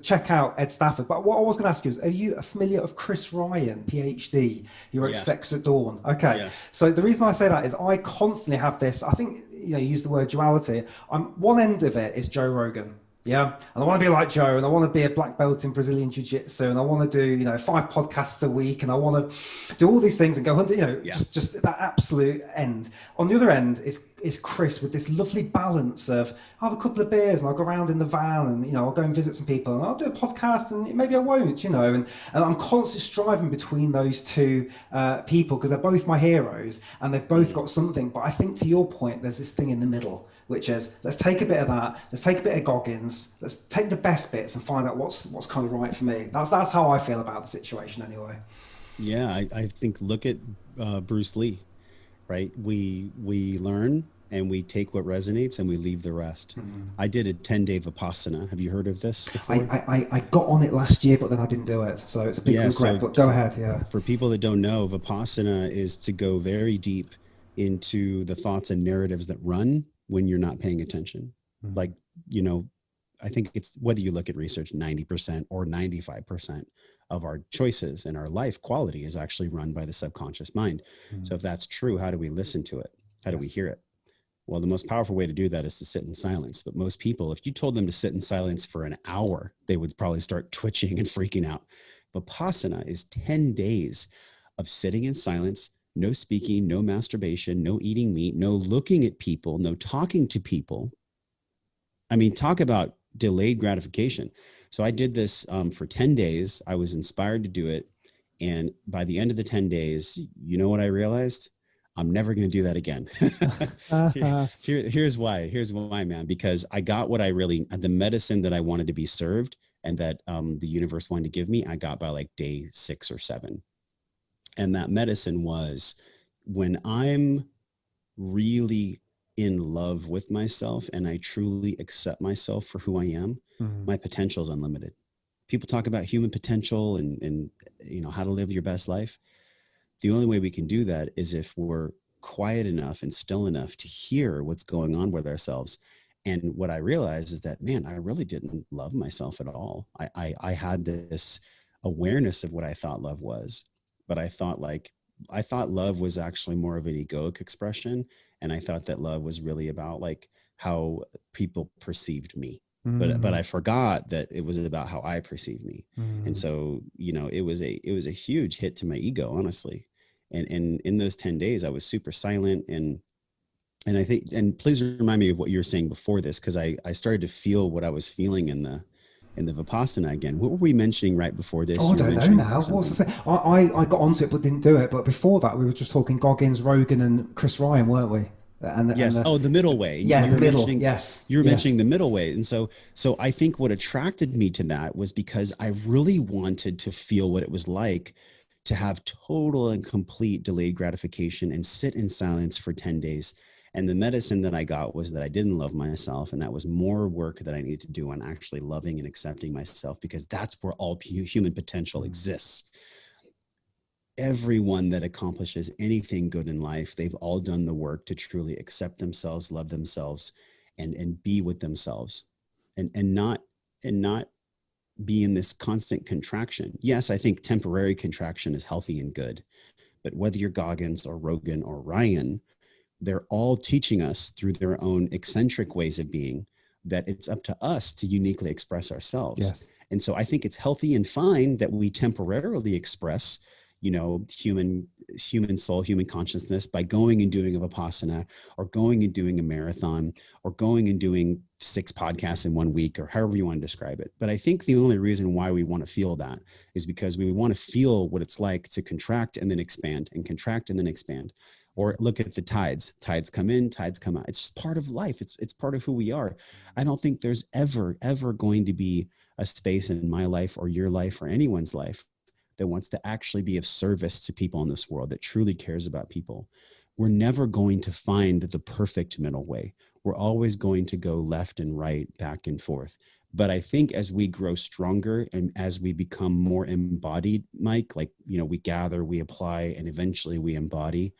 check out Ed Stafford. But what I was going to ask you is, are you familiar of Chris Ryan, PhD? He wrote Sex at Dawn. Okay. Yes. So the reason I say that is I constantly have this, I think, you use the word duality. One end of it is Joe Rogan. Yeah. And I want to be like Joe, and I want to be a black belt in Brazilian jiu-jitsu, and I want to do, 5 podcasts a week, and I want to do all these things and go hunting, just that absolute end. On the other end is Chris with this lovely balance of, I'll have a couple of beers and I'll go around in the van and, I'll go and visit some people and I'll do a podcast and maybe I won't, and I'm constantly striving between those two people because they're both my heroes and they've both got something. But I think to your point, there's this thing in the middle, which is let's take a bit of that, let's take a bit of Goggins, let's take the best bits and find out what's kind of right for me. That's how I feel about the situation anyway. Yeah, I think look at Bruce Lee, right? We learn and we take what resonates and we leave the rest. I did a 10-day Vipassana. Have you heard of this before? I got on it last year, but then I didn't do it. So it's a big regret, but go ahead. Yeah. For people that don't know, Vipassana is to go very deep into the thoughts and narratives that run when you're not paying attention. Like, I think it's, whether you look at research, 90% or 95% of our choices and our life quality is actually run by the subconscious mind. So if that's true, how do we listen to it? How do we hear it? Well, the most powerful way to do that is to sit in silence. But most people, if you told them to sit in silence for an hour, they would probably start twitching and freaking out. Vipassana is 10 days of sitting in silence, no speaking, no masturbation, no eating meat, no looking at people, no talking to people. I mean, talk about delayed gratification. So I did this for 10 days. I was inspired to do it. And by the end of the 10 days, you know what I realized? I'm never going to do that again. Here's why. Here's why, man. Because I got what the medicine that I wanted to be served and that the universe wanted to give me, I got by like day 6 or 7. And that medicine was when I'm really in love with myself and I truly accept myself for who I am, my potential is unlimited. People talk about human potential and how to live your best life. The only way we can do that is if we're quiet enough and still enough to hear what's going on with ourselves. And what I realized is that, man, I really didn't love myself at all. I had this awareness of what I thought love was, but I thought love was actually more of an egoic expression. And I thought that love was really about like how people perceived me. But I forgot that it was about how I perceive me. And so, it was a huge hit to my ego, honestly. And in those 10 days, I was super silent. And I think, and please remind me of what you were saying before this, because I started to feel what I was feeling in the Vipassana again. What were we mentioning right before this? Oh, I don't know now. What was I saying? I got onto it but didn't do it. But before that, we were just talking Goggins, Rogan, and Chris Ryan, weren't we? Yes. The middle way. Yeah, the middle. Yes. You were mentioning the middle way. And so I think what attracted me to that was because I really wanted to feel what it was like to have total and complete delayed gratification and sit in silence for 10 days. And the medicine that I got was that I didn't love myself. And that was more work that I needed to do on actually loving and accepting myself, because that's where all human potential exists. Everyone that accomplishes anything good in life, they've all done the work to truly accept themselves, love themselves, and be with themselves, and not be in this constant contraction. Yes, I think temporary contraction is healthy and good, but whether you're Goggins or Rogan or Ryan, they're all teaching us through their own eccentric ways of being that it's up to us to uniquely express ourselves. Yes. And so I think it's healthy and fine that we temporarily express, human soul, human consciousness by going and doing a Vipassana, or going and doing a marathon, or going and doing 6 podcasts in 1 week, or however you want to describe it. But I think the only reason why we want to feel that is because we want to feel what it's like to contract and then expand, and contract and then expand. Or look at the tides. Tides come in, tides come out. It's just part of life. It's part of who we are. I don't think there's ever going to be a space in my life or your life or anyone's life that wants to actually be of service to people in this world, that truly cares about people. We're never going to find the perfect middle way. We're always going to go left and right, back and forth. But I think as we grow stronger and as we become more embodied, Mike, we gather, we apply, and eventually we embody.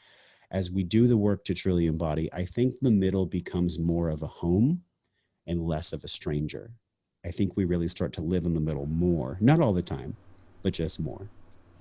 As we do the work to truly embody, I think the middle becomes more of a home and less of a stranger. I think we really start to live in the middle more, not all the time, but just more.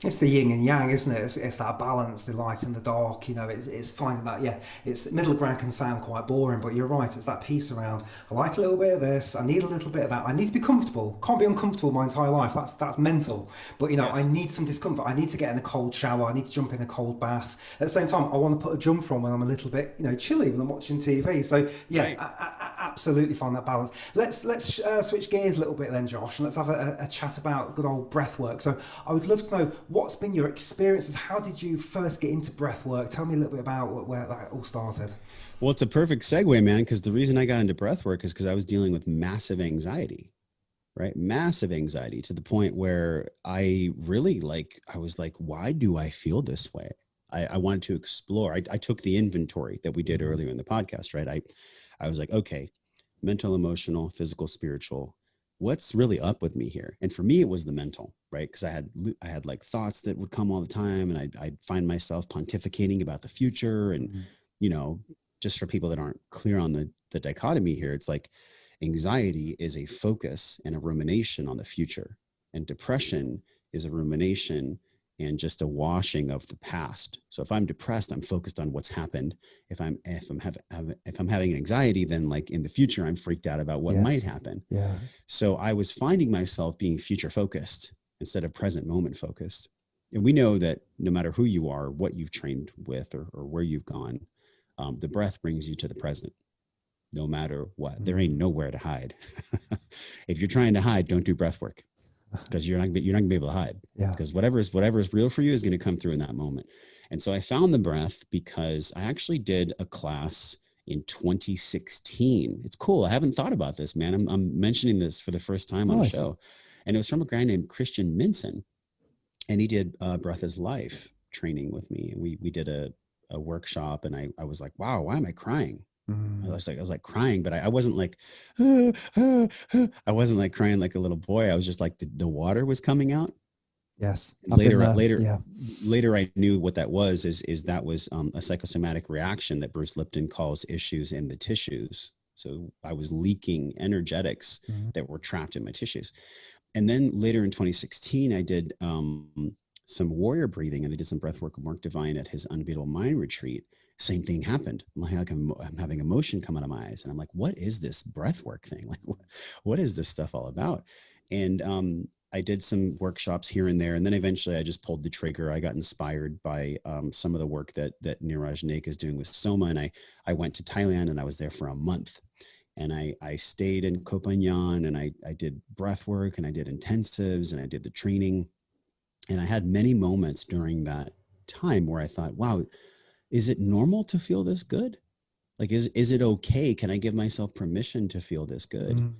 It's the yin and yang, isn't it? It's that balance, the light and the dark. It's finding that. Yeah, it's middle ground can sound quite boring, but you're right. It's that piece around. I like a little bit of this. I need a little bit of that. I need to be comfortable. Can't be uncomfortable my entire life. That's mental. But yes. I need some discomfort. I need to get in a cold shower. I need to jump in a cold bath. At the same time, I want to put a jumper on when I'm a little bit, chilly when I'm watching TV. So yeah, right. I absolutely find that balance. Let's switch gears a little bit then, Josh, and let's have a chat about good old breath work. So I would love to know, what's been your experiences? How did you first get into breath work? Tell me a little bit about where that all started. Well, it's a perfect segue, man, because the reason I got into breath work is because I was dealing with massive anxiety, right? Massive anxiety, to the point where I really I was like, why do I feel this way? I wanted to explore. I took the inventory that we did earlier in the podcast, right? I was like, okay, mental, emotional, physical, spiritual. What's really up with me here? And for me, it was the mental, right? Because I had like thoughts that would come all the time, and I'd find myself pontificating about the future. And, just for people that aren't clear on the dichotomy here, it's like anxiety is a focus and a rumination on the future, and depression is a rumination and just a washing of the past. So if I'm depressed, I'm focused on what's happened. If I'm having anxiety, then like in the future, I'm freaked out about what might happen. Yeah. So I was finding myself being future focused instead of present moment focused. And we know that no matter who you are, what you've trained with, or where you've gone, the breath brings you to the present, no matter what. There ain't nowhere to hide. If you're trying to hide, don't do breath work. Because you're not gonna be able to hide. Yeah. Because whatever is real for you is going to come through in that moment. And so I found the breath because I actually did a class in 2016. It's cool. I haven't thought about this, man. I'm mentioning this for the first time on the show, and it was from a guy named Christian Minson, and he did Breath is Life training with me. And we did a workshop, and I was like, wow, why am I crying? I was like crying, but I wasn't like, I wasn't like crying like a little boy. I was just like, the water was coming out, Yes. Later I knew what that was, is that was a psychosomatic reaction that Bruce Lipton calls issues in the tissues. So I was leaking energetics that were trapped in my tissues. And then later in 2016, I did some warrior breathing, and I did some breathwork with Mark Divine at his Unbeatable Mind retreat. Same thing happened. I'm having emotion come out of my eyes, and I'm like, what is this breathwork thing? Like, what is this stuff all about? And I did some workshops here and there, and then eventually I just pulled the trigger. I got inspired by some of the work that Niraj Naik is doing with Soma, and I went to Thailand, and I was there for a month. And I stayed in Koh Phangan, and I did breath work, and I did intensives, and I did the training. And I had many moments during that time where I thought, wow, is it normal to feel this good? Like, is it okay? Can I give myself permission to feel this good?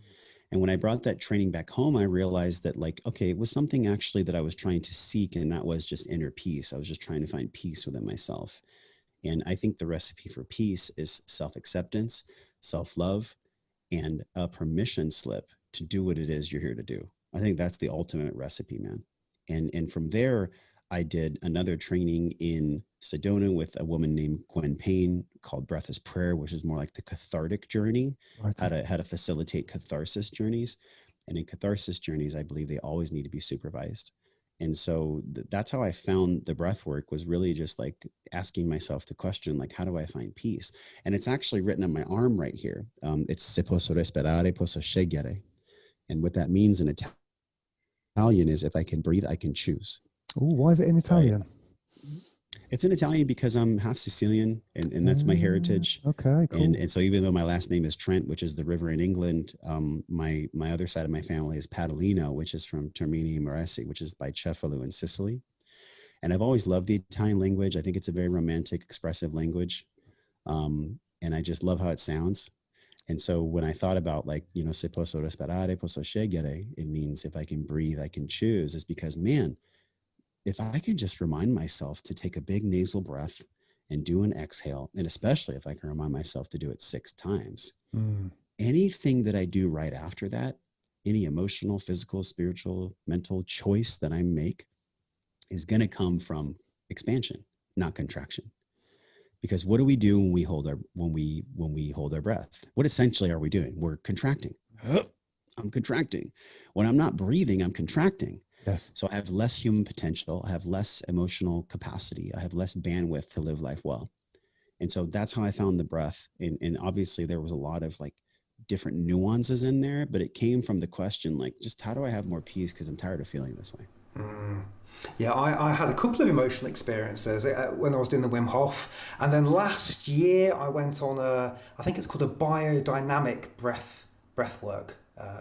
And when I brought that training back home, I realized that, like, okay, it was something actually that I was trying to seek, and that was just inner peace. I was just trying to find peace within myself. And I think the recipe for peace is self-acceptance, self-love, and a permission slip to do what it is you're here to do. I think that's the ultimate recipe, man. And from there, I did another training in Sedona with a woman named Gwen Payne called Breath is Prayer, which is more like the cathartic journey, right. how to facilitate catharsis journeys. And in catharsis journeys, I believe they always need to be supervised. And so that's how I found the breath work, was really just like asking myself the question, like, how do I find peace? And it's actually written on my arm right here. It's se posso respirare, posso scegliere. And what that means in Italian is, if I can breathe, I can choose. Oh, why is it in Italian? It's in Italian because I'm half Sicilian, and that's my heritage. Okay, cool. And so even though my last name is Trent, which is the river in England, my other side of my family is Padolino, which is from Termini Imerese, which is by Cefalo in Sicily. And I've always loved the Italian language. I think it's a very romantic, expressive language. And I just love how it sounds. And so when I thought about, like, you know, se posso respirare, posso scegliere, it means if I can breathe, I can choose, is because, man, if I can just remind myself to take a big nasal breath and do an exhale, and especially if I can remind myself to do it 6 times, anything that I do right after that, any emotional, physical, spiritual, mental choice that I make is going to come from expansion, not contraction. Because what do we do when we hold our breath? What essentially are we doing? We're contracting. I'm contracting. When I'm not breathing, I'm contracting. Yes. So I have less human potential. I have less emotional capacity. I have less bandwidth to live life well. And so that's how I found the breath. And obviously there was a lot of like different nuances in there, but it came from the question, like, just how do I have more peace? Because I'm tired of feeling this way. Yeah, I had a couple of emotional experiences when I was doing the Wim Hof. And then last year I went on I think it's called a biodynamic breath work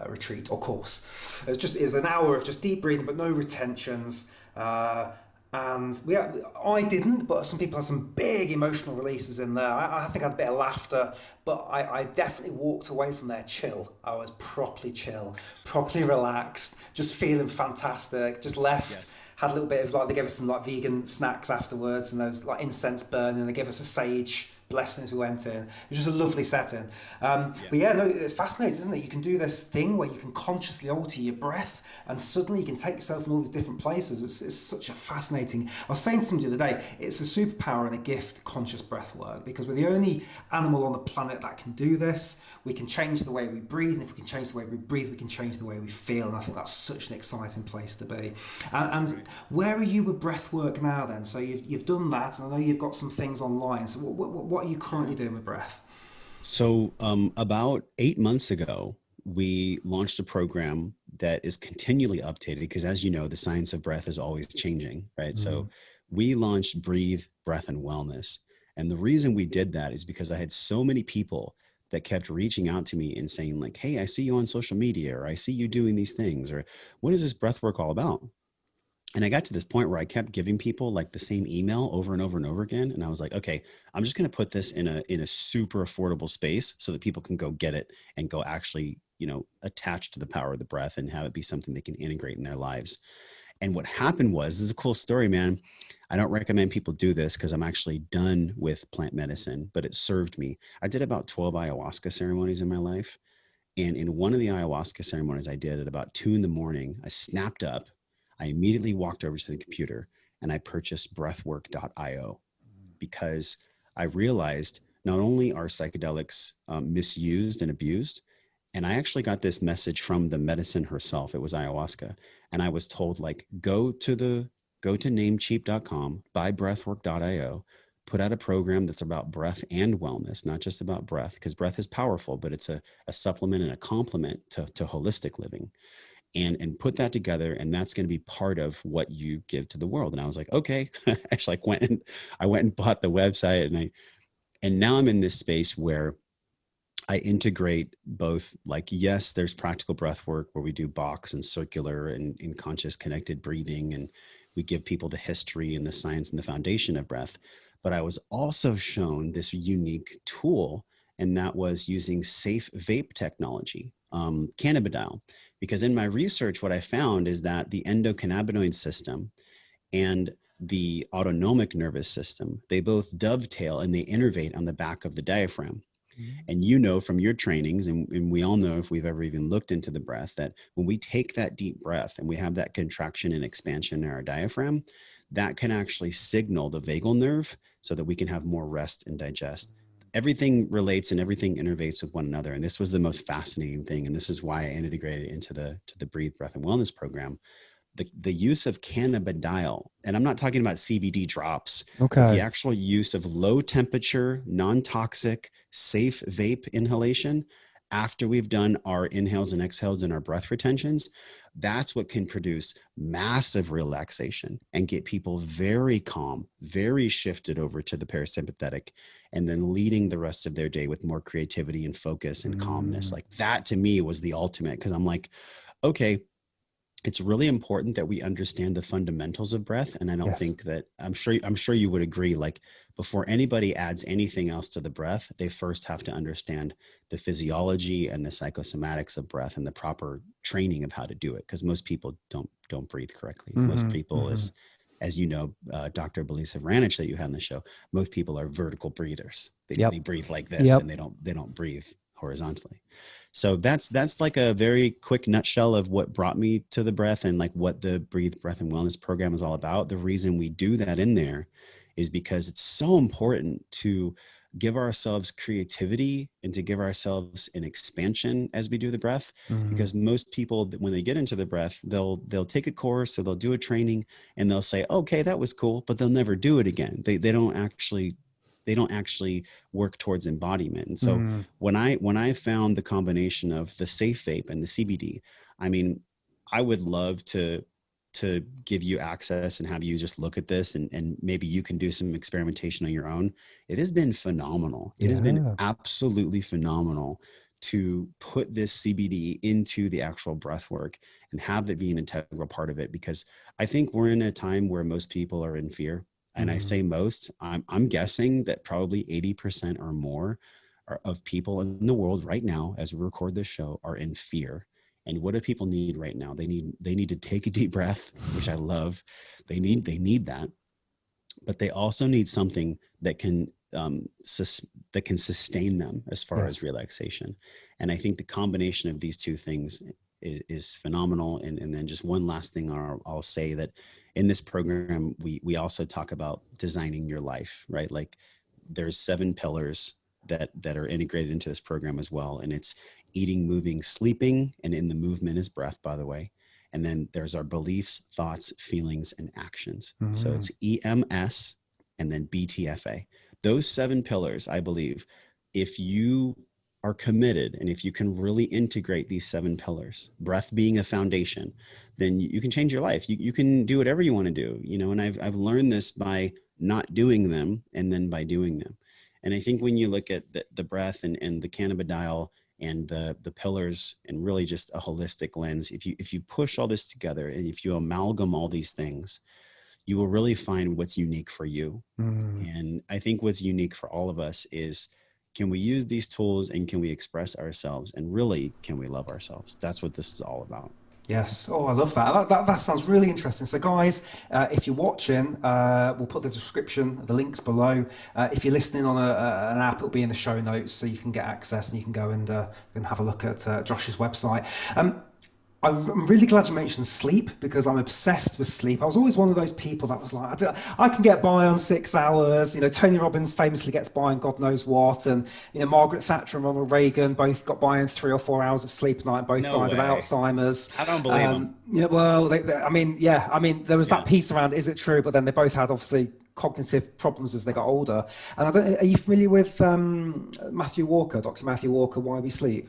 retreat or course. It was an hour of just deep breathing, but no retentions. And I didn't, but some people had some big emotional releases in there. I think I had a bit of laughter, but I definitely walked away from there chill. I was properly chill, properly relaxed, just feeling fantastic. Just left. Yes. Had a little bit of, like, they gave us some like vegan snacks afterwards, and there was like incense burning. They gave us a sage blessing as we went in. It was just a lovely setting. But it's fascinating, isn't it? You can do this thing where you can consciously alter your breath, and suddenly you can take yourself in all these different places. It's such a fascinating. I was saying to somebody the other day, it's a superpower and a gift, conscious breath work, because we're the only animal on the planet that can do this. We can change the way we breathe, and if we can change the way we breathe, we can change the way we feel. And I think that's such an exciting place to be. And where are you with breath work now then? So you've done that, and I know you've got some things online. So what are you currently doing with breath? So about 8 months ago, we launched a program that is continually updated, because, as you know, the science of breath is always changing, right? So we launched Breathe, Breath, and Wellness. And the reason we did that is because I had so many people that kept reaching out to me and saying, like, hey, I see you on social media, or I see you doing these things, or what is this breath work all about? And I got to this point where I kept giving people like the same email over and over and over again. And I was like, okay, I'm just going to put this in a super affordable space so that people can go get it and go actually, you know, attach to the power of the breath and have it be something they can integrate in their lives. And what happened was, this is a cool story, man. I don't recommend people do this because I'm actually done with plant medicine, but it served me. I did about 12 ayahuasca ceremonies in my life. And in one of the ayahuasca ceremonies I did at about 2 a.m, I snapped up. I immediately walked over to the computer and I purchased breathwork.io because I realized not only are psychedelics misused and abused, and I actually got this message from the medicine herself. It was ayahuasca. And I was told, like, go to namecheap.com, buy breathwork.io, put out a program that's about breath and wellness, not just about breath, because breath is powerful, but it's a supplement and a complement to holistic living. And put that together, and that's going to be part of what you give to the world. And I was like, okay. Actually, I went and bought the website, and now I'm in this space where I integrate both, like, yes, there's practical breath work where we do box and circular and in conscious connected breathing, and we give people the history and the science and the foundation of breath. But I was also shown this unique tool, and that was using safe vape technology, cannabidiol. Because in my research, what I found is that the endocannabinoid system and the autonomic nervous system, they both dovetail and they innervate on the back of the diaphragm. And you know from your trainings, and we all know if we've ever even looked into the breath, that when we take that deep breath and we have that contraction and expansion in our diaphragm, that can actually signal the vagal nerve so that we can have more rest and digest. Everything relates and everything innervates with one another. And this was the most fascinating thing. And this is why I integrated it into the Breathe, Breath, and Wellness program. The use of cannabidiol, and I'm not talking about CBD drops, but the actual use of low temperature, non-toxic, safe vape inhalation after we've done our inhales and exhales and our breath retentions, that's what can produce massive relaxation and get people very calm, very shifted over to the parasympathetic, and then leading the rest of their day with more creativity and focus and calmness. Like, that to me was the ultimate, because I'm like, okay, it's really important that we understand the fundamentals of breath. And I don't think that, I'm sure you would agree, like, before anybody adds anything else to the breath, they first have to understand the physiology and the psychosomatics of breath and the proper training of how to do it. Because most people don't breathe correctly. Most people as you know, Dr. Belisa Vranich that you had on the show, most people are vertical breathers. They breathe like this, and they don't breathe horizontally. So that's like a very quick nutshell of what brought me to the breath and like what the Breathe, Breath, and Wellness program is all about. The reason we do that in there is because it's so important to give ourselves creativity and to give ourselves an expansion as we do the breath. Because most people, when they get into the breath, they'll take a course or they'll do a training and they'll say, okay, that was cool, but they'll never do it again. They don't actually work towards embodiment. And so when I found the combination of the safe vape and the CBD, I mean, I would love to give you access and have you just look at this, and maybe you can do some experimentation on your own. It has been phenomenal. It has been absolutely phenomenal to put this CBD into the actual breath work and have it be an integral part of it, because I think we're in a time where most people are in fear. And I say most, I'm guessing that probably 80% or more of people in the world right now, as we record this show, are in fear. And what do people need right now? They need to take a deep breath, which I love. They need that, but they also need something that can sustain them as far as relaxation. And I think the combination of these two things is phenomenal. And then just one last thing I'll say, that in this program, we also talk about designing your life, right? Like, there's 7 pillars that are integrated into this program as well. And it's eating, moving, sleeping, and in the movement is breath, by the way. And then there's our beliefs, thoughts, feelings, and actions. So it's EMS and then BTFA. Those 7 pillars, I believe, if you are committed and if you can really integrate these 7 pillars, breath being a foundation, then you can change your life. You can do whatever you want to do, you know, and I've learned this by not doing them and then by doing them. And I think when you look at the breath and the cannabidiol and the pillars and really just a holistic lens, if you push all this together and if you amalgam all these things, you will really find what's unique for you. And I think what's unique for all of us is, can we use these tools and can we express ourselves, and really, can we love ourselves? That's what this is all about. Yes. Oh, I love that. That sounds really interesting. So, guys, if you're watching, we'll put the description, the links below. If you're listening on an app, it'll be in the show notes, so you can get access and you can go and have a look at Josh's website. I'm really glad you mentioned sleep because I'm obsessed with sleep. I was always one of those people that was like, I can get by on 6 hours. Tony Robbins famously gets by on God knows what. And, Margaret Thatcher and Ronald Reagan both got by on 3 or 4 hours of sleep a night, both No died of way. Alzheimer's. I don't believe them. Yeah, well, there was Yeah. that piece around, is it true? But then they both had obviously cognitive problems as they got older. And are you familiar with Matthew Walker, Dr. Matthew Walker, Why We Sleep?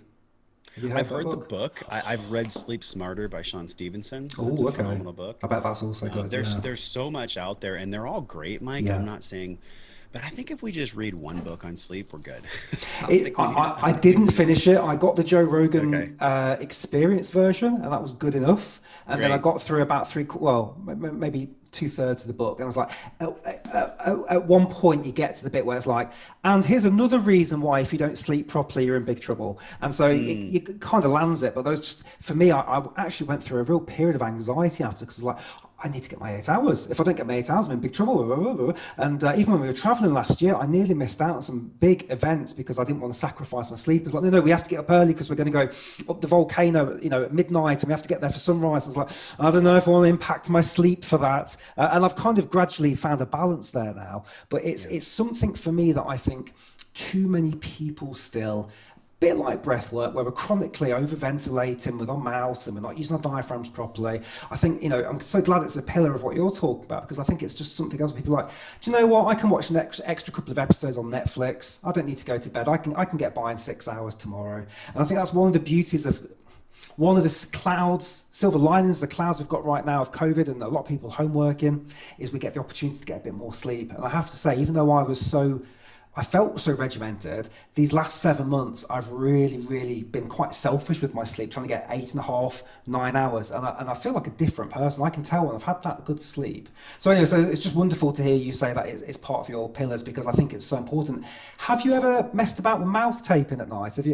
Have you I've that heard the book? book. I've read Sleep Smarter by Sean Stevenson. That's Oh, a okay. phenomenal book. I bet that's also good. There's Yeah. there's so much out there, and they're all great, Mike. Yeah. I'm not saying, but I think if we just read one book on sleep, we're good. I don't It, think we need. I didn't finish it. I got the Joe Okay, Rogan experience version, and that was good enough. And then I great. got through about maybe two-thirds of the book. And I was like, at one point, you get to the bit where it's like, and here's another reason why if you don't sleep properly, you're in big trouble. And so it kind of lands it. But those just, for me, I actually went through a real period of anxiety after because it's like, I need to get my 8 hours. If I don't get my 8 hours, I'm in big trouble. Blah, blah, blah. And even when we were traveling last year, I nearly missed out on some big events because I didn't want to sacrifice my sleep. It's like, no, we have to get up early because we're going to go up the volcano, at midnight, and we have to get there for sunrise. It's like, I don't know if I want to impact my sleep for that. And I've kind of gradually found a balance there now. But it's something for me that I think too many people still, bit like breath work, where we're chronically overventilating with our mouth and we're not using our diaphragms properly. I think, I'm so glad it's a pillar of what you're talking about because I think it's just something else. People are like, do you know what? I can watch an extra couple of episodes on Netflix. I don't need to go to bed. I can get by in 6 hours tomorrow. And I think that's one of the beauties of one of the clouds, silver linings, the clouds we've got right now of COVID and a lot of people home working is we get the opportunity to get a bit more sleep. And I have to say, even though I felt so regimented. These last 7 months, I've really, really been quite selfish with my sleep, trying to get 8.5, 9 hours. And I feel like a different person. I can tell when I've had that good sleep. So anyway, so it's just wonderful to hear you say that it's part of your pillars because I think it's so important. Have you ever messed about with mouth taping at night? Have you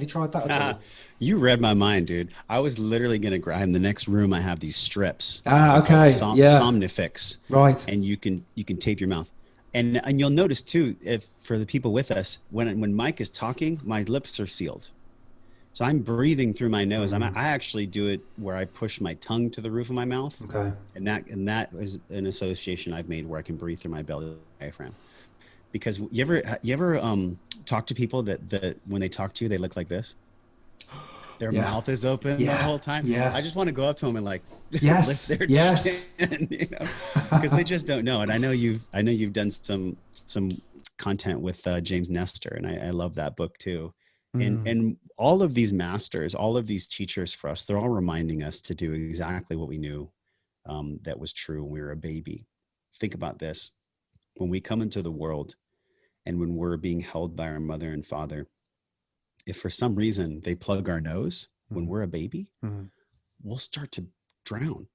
tried that at all? You read my mind, dude. I was literally gonna grab in the next room. I have these strips. Ah, They're called okay. Yeah. Somnifix, Right. and you can tape your mouth. And you'll notice too, if for the people with us, when Mike is talking, my lips are sealed. So I'm breathing through my nose. I actually do it where I push my tongue to the roof of my mouth. Okay. And that is an association I've made where I can breathe through my belly diaphragm. Because you ever talk to people that when they talk to you, they look like this? Their Yeah. mouth is open the whole time. Yeah. I just want to go up to them and like Yes. lift their Yes. chin, because they just don't know. And I know you've done some content with James Nestor, and I love that book too. And all of these masters, all of these teachers for us, they're all reminding us to do exactly what we knew that was true when we were a baby. Think about this: when we come into the world, and when we're being held by our mother and father. If for some reason they plug our nose when we're a baby, we'll start to drown.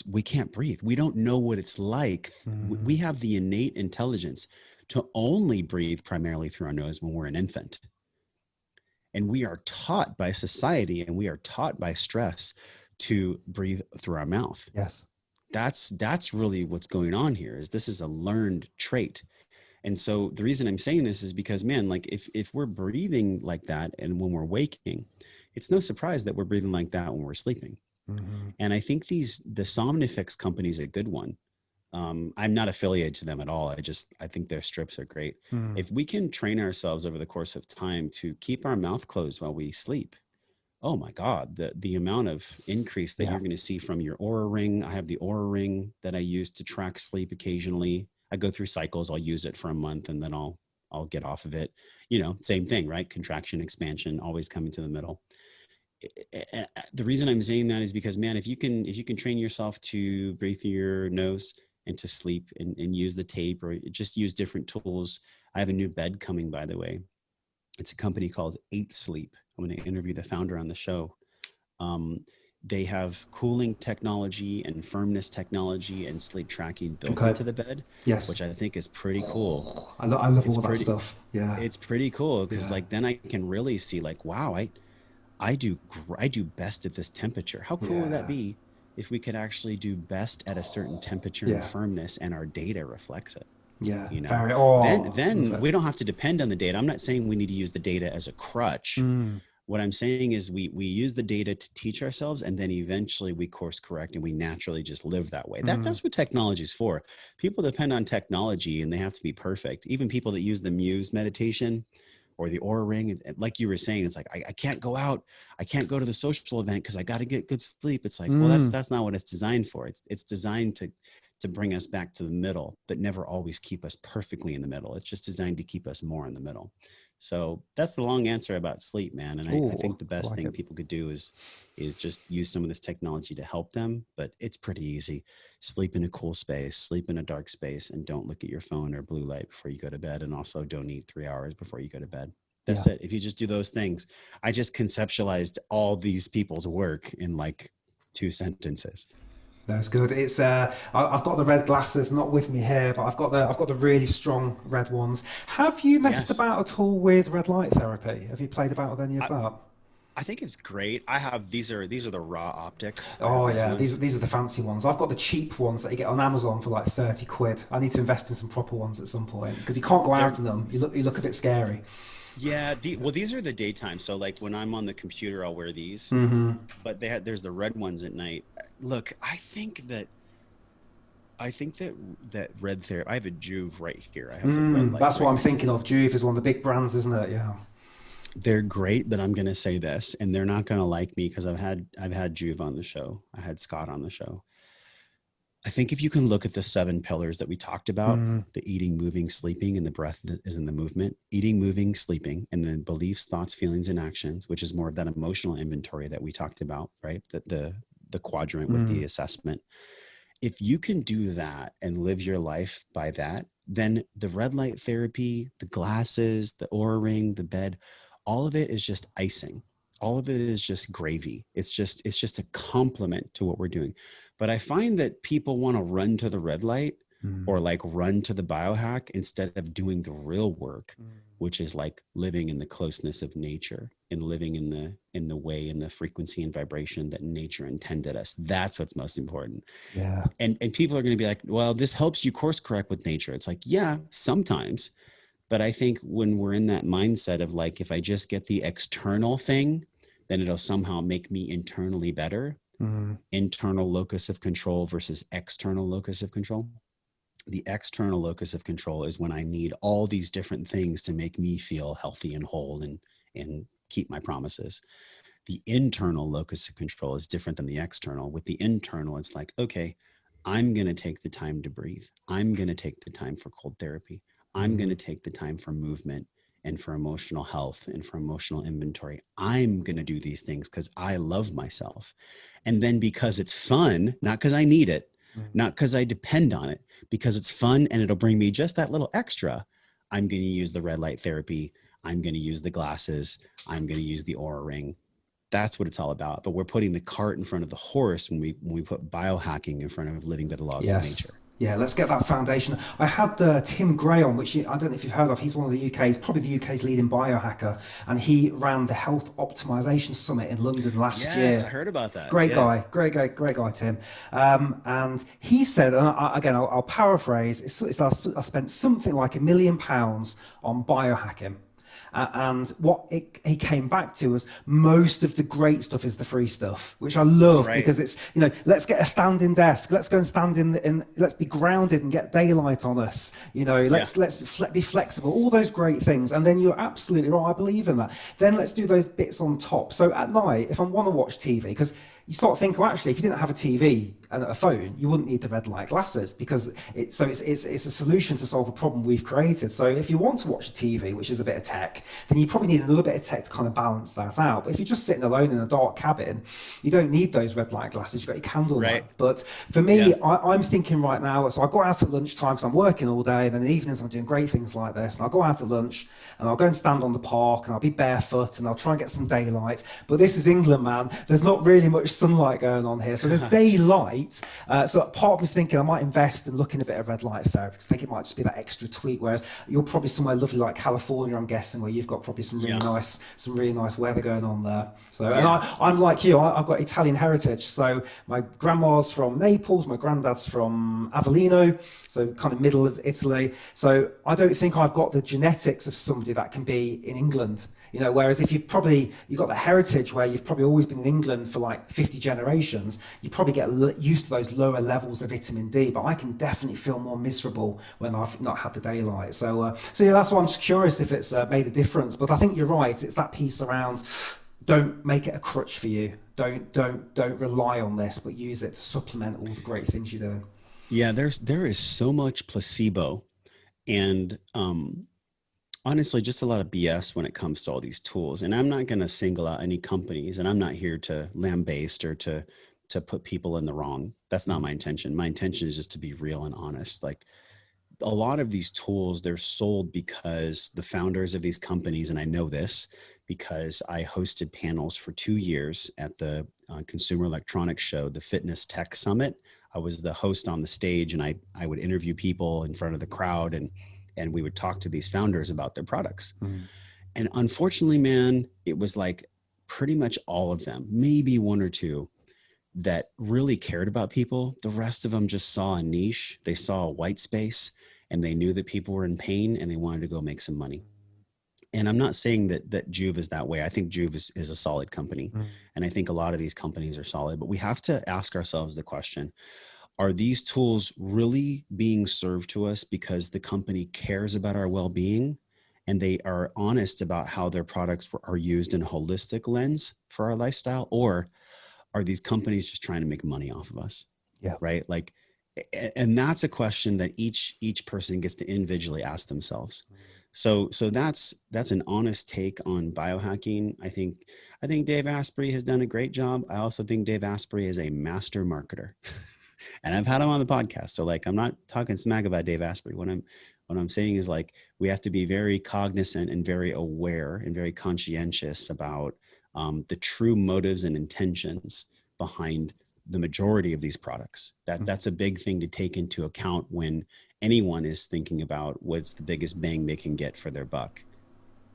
We can't breathe. We don't know what it's like. We have the innate intelligence to only breathe primarily through our nose when we're an infant. And we are taught by society and we are taught by stress to breathe through our mouth. Yes. That's really what's going on here. This is a learned trait. And so the reason I'm saying this is because, man, like if we're breathing like that and when we're waking, it's no surprise that we're breathing like that when we're sleeping. And I think the Somnifix company is a good one. I'm not affiliated to them at all. I think their strips are great. If we can train ourselves over the course of time to keep our mouth closed while we sleep, oh my God, the amount of increase that you're going to see from your Aura Ring. I have the Aura Ring that I use to track sleep occasionally. I go through cycles. I'll use it for a month and then I'll get off of it. Same thing, right? Contraction, expansion, always coming to the middle. The reason I'm saying that is because, man, if you can train yourself to breathe through your nose and to sleep and use the tape or just use different tools. I have a new bed coming, by the way. It's a company called 8 Sleep. I'm going to interview the founder on the show. They have cooling technology and firmness technology and sleep tracking built into the bed, which I think is pretty cool. I love all that stuff. Yeah, it's pretty cool because like then I can really see like, wow, I do best at this temperature. How cool would that be if we could actually do best at a certain temperature and firmness, and our data reflects it? Yeah, then we don't have to depend on the data. I'm not saying we need to use the data as a crutch. What I'm saying is we use the data to teach ourselves, and then eventually we course correct and we naturally just live that way. That's what technology is for. People depend on technology and they have to be perfect. Even people that use the Muse meditation or the Aura Ring, like you were saying, it's like, I can't go out. I can't go to the social event because I got to get good sleep. It's like, well, that's not what it's designed for. It's designed to bring us back to the middle, but never always keep us perfectly in the middle. It's just designed to keep us more in the middle. So that's the long answer about sleep, man. And I think the best thing people could do is just use some of this technology to help them, but it's pretty easy. Sleep in a cool space, sleep in a dark space, and don't look at your phone or blue light before you go to bed. And also don't eat 3 hours before you go to bed. That's it. If you just do those things, I just conceptualized all these people's work in like 2 sentences. That's good. It's I've got the red glasses, not with me here, but I've got the really strong red ones. Have you messed about at all with red light therapy? Have you played about with any of that? I think it's great. I have these are the raw optics. Oh yeah, these are the fancy ones. I've got the cheap ones that you get on Amazon for like 30 quid. I need to invest in some proper ones at some point because you can't go out in them. You look a bit scary. Yeah, these are the daytime. So like when I'm on the computer, I'll wear these. But there's the red ones at night. Look, I think that red therapy. I have a Juve right here. I have the red light. That's what I'm thinking of. Juve is one of the big brands, isn't it? Yeah. They're great, but I'm gonna say this, and they're not gonna like me because I've had Juve on the show. I had Scott on the show. I think if you can look at the 7 pillars that we talked about, the eating, moving, sleeping, and the breath that is in the movement, eating, moving, sleeping, and then beliefs, thoughts, feelings, and actions, which is more of that emotional inventory that we talked about, right? The quadrant with the assessment. If you can do that and live your life by that, then the red light therapy, the glasses, the Aura Ring, the bed, all of it is just icing. All of it is just gravy. It's just a complement to what we're doing. But I find that people want to run to the red light or like run to the biohack instead of doing the real work, which is like living in the closeness of nature and living in the way and the frequency and vibration that nature intended us. That's what's most important. Yeah. And people are going to be like, well, this helps you course correct with nature. It's like, yeah, sometimes. But I think when we're in that mindset of like, if I just get the external thing, then it'll somehow make me internally better. Internal locus of control versus external locus of control. The external locus of control is when I need all these different things to make me feel healthy and whole and keep my promises. The internal locus of control is different than the external. With the internal, it's like, okay, I'm going to take the time to breathe. I'm going to take the time for cold therapy. I'm going to take the time for movement and for emotional health and for emotional inventory. I'm going to do these things because I love myself. And then because it's fun, not because I need it, not because I depend on it, because it's fun and it'll bring me just that little extra, I'm going to use the red light therapy. I'm going to use the glasses. I'm going to use the Aura Ring. That's what it's all about. But we're putting the cart in front of the horse when we put biohacking in front of living by the laws of nature. Yeah, let's get that foundation. I had Tim Gray on, which I don't know if you've heard of. He's one of the UK's, probably the UK's leading biohacker, and he ran the Health Optimization Summit in London last year. Yes, I heard about that. Great guy, Tim. And he said, and I'll paraphrase, I spent something like £1 million on biohacking. And what he came back to was most of the great stuff is the free stuff, which I love because it's, let's get a standing desk. Let's go and stand in let's be grounded and get daylight on us. Let's be flexible, all those great things. And then you're absolutely right. I believe in that. Then let's do those bits on top. So at night, if I want to watch TV, because you start thinking, well, actually, if you didn't have a TV and a phone, you wouldn't need the red light glasses because it's a solution to solve a problem we've created. So if you want to watch a TV, which is a bit of tech, then you probably need a little bit of tech to kind of balance that out. But if you're just sitting alone in a dark cabin, you don't need those red light glasses. You've got your candle light. But for me, I'm thinking right now, so I go out at lunchtime because I'm working all day, and then in the evenings I'm doing great things like this. And I'll go out at lunch and I'll go and stand on the park and I'll be barefoot and I'll try and get some daylight. But this is England, man. There's not really much sunlight going on here, so there's daylight. So part of me's thinking I might invest in looking a bit of red light therapy because I think it might just be that extra tweak. Whereas you're probably somewhere lovely like California, I'm guessing, where you've got probably some really nice weather going on there. So and I'm like you, I've got Italian heritage. So my grandma's from Naples, my granddad's from Avellino, so kind of middle of Italy. So I don't think I've got the genetics of somebody that can be in England. You know, whereas if you've got the heritage where you've probably always been in England for like 50 generations, you probably get used to those lower levels of vitamin D. But I can definitely feel more miserable when I've not had the daylight. So yeah, that's why I'm just curious if it's made a difference. But I think you're right. It's that piece around, don't make it a crutch for you. Don't rely on this, but use it to supplement all the great things you're doing. Yeah, there is so much placebo and honestly, just a lot of BS when it comes to all these tools. And I'm not going to single out any companies, and I'm not here to lambaste or to put people in the wrong. That's not my intention. My intention is just to be real and honest. Like a lot of these tools, they're sold because the founders of these companies, and I know this because I hosted panels for 2 years at the Consumer Electronics Show, the Fitness Tech Summit. I was the host on the stage, and I would interview people in front of the crowd, and we would talk to these founders about their products. Mm. And unfortunately, man, it was like pretty much all of them, maybe one or two, that really cared about people. The rest of them just saw a niche. They saw a white space, and they knew that people were in pain, and they wanted to go make some money. And I'm not saying that Joovv is that way. I think Joovv is a solid company. Mm. And I think a lot of these companies are solid, but we have to ask ourselves the question, are these tools really being served to us because the company cares about our well-being and they are honest about how their products are used in a holistic lens for our lifestyle? Or are these companies just trying to make money off of us? Yeah. Right. Like, and that's a question that each person gets to individually ask themselves. So that's an honest take on biohacking. I think Dave Asprey has done a great job. I also think Dave Asprey is a master marketer. And I've had him on the podcast. So like, I'm not talking smack about Dave Asprey. What I'm saying is like, we have to be very cognizant and very aware and very conscientious about the true motives and intentions behind the majority of these products. That's a big thing to take into account when anyone is thinking about what's the biggest bang they can get for their buck.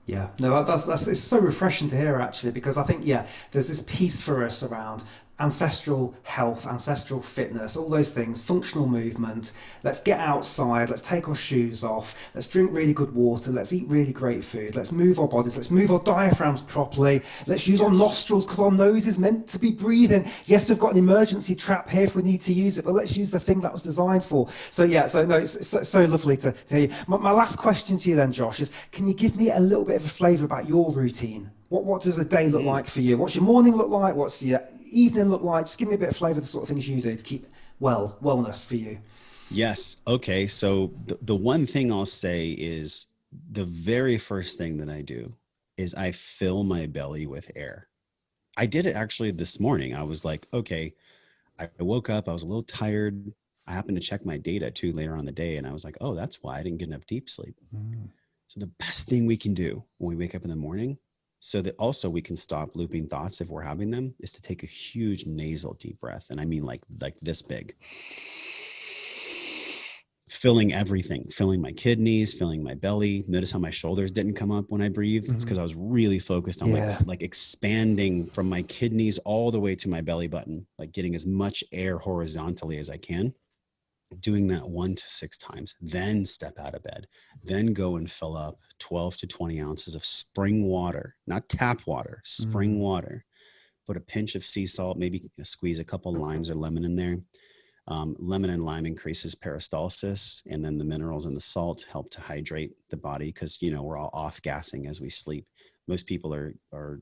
Yeah, no, that's it's so refreshing to hear actually, because I think, yeah, there's this piece for us around ancestral health, ancestral fitness, all those things, functional movement. Let's get outside, let's take our shoes off, let's drink really good water, let's eat really great food, let's move our bodies, let's move our diaphragms properly, let's use our nostrils because our nose is meant to be breathing. Yes, we've got an emergency trap here if we need to use it, but let's use the thing that was designed for. So yeah, so no, it's so lovely to hear you. My last question to you then, Josh, is can you give me a little bit of a flavour about your routine? What does a day look like for you? What's your morning look like? What's your evening look like? Just give me a bit of flavour of the sort of things you do to keep wellness for you. Yes. Okay. So the one thing I'll say is the very first thing that I do is I fill my belly with air. I did it actually this morning. I was like, okay, I woke up, I was a little tired. I happened to check my data too later on the day. And I was like, oh, that's why I didn't get enough deep sleep. Mm. So the best thing we can do when we wake up in the morning, so that also we can stop looping thoughts if we're having them, is to take a huge nasal deep breath. And I mean like this big. Filling everything, filling my kidneys, filling my belly. Notice how my shoulders didn't come up when I breathed. Mm-hmm. It's because I was really focused on like expanding from my kidneys all the way to my belly button, like getting as much air horizontally as I can. Doing that 1 to 6 times, then step out of bed, then go and fill up 12 to 20 ounces of spring water, not tap water, spring water. Put a pinch of sea salt, maybe squeeze a couple limes or lemon in there. Lemon and lime increases peristalsis, and then the minerals and the salt help to hydrate the body because, you know, we're all off gassing as we sleep. Most people are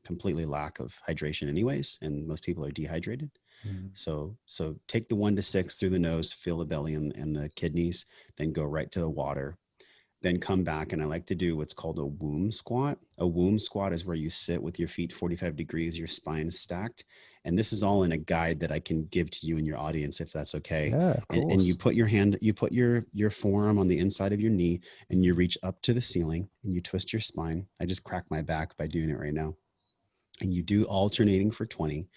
completely lack of hydration anyways, and most people are dehydrated. So take the 1 to 6 through the nose, fill the belly and the kidneys, then go right to the water, then come back. And I like to do what's called a womb squat. A womb squat is where you sit with your feet 45 degrees, your spine stacked. And this is all in a guide that I can give to you and your audience, if that's okay. Yeah, of course. And you put your forearm on the inside of your knee and you reach up to the ceiling and you twist your spine. I just crack my back by doing it right now. And you do alternating for 20.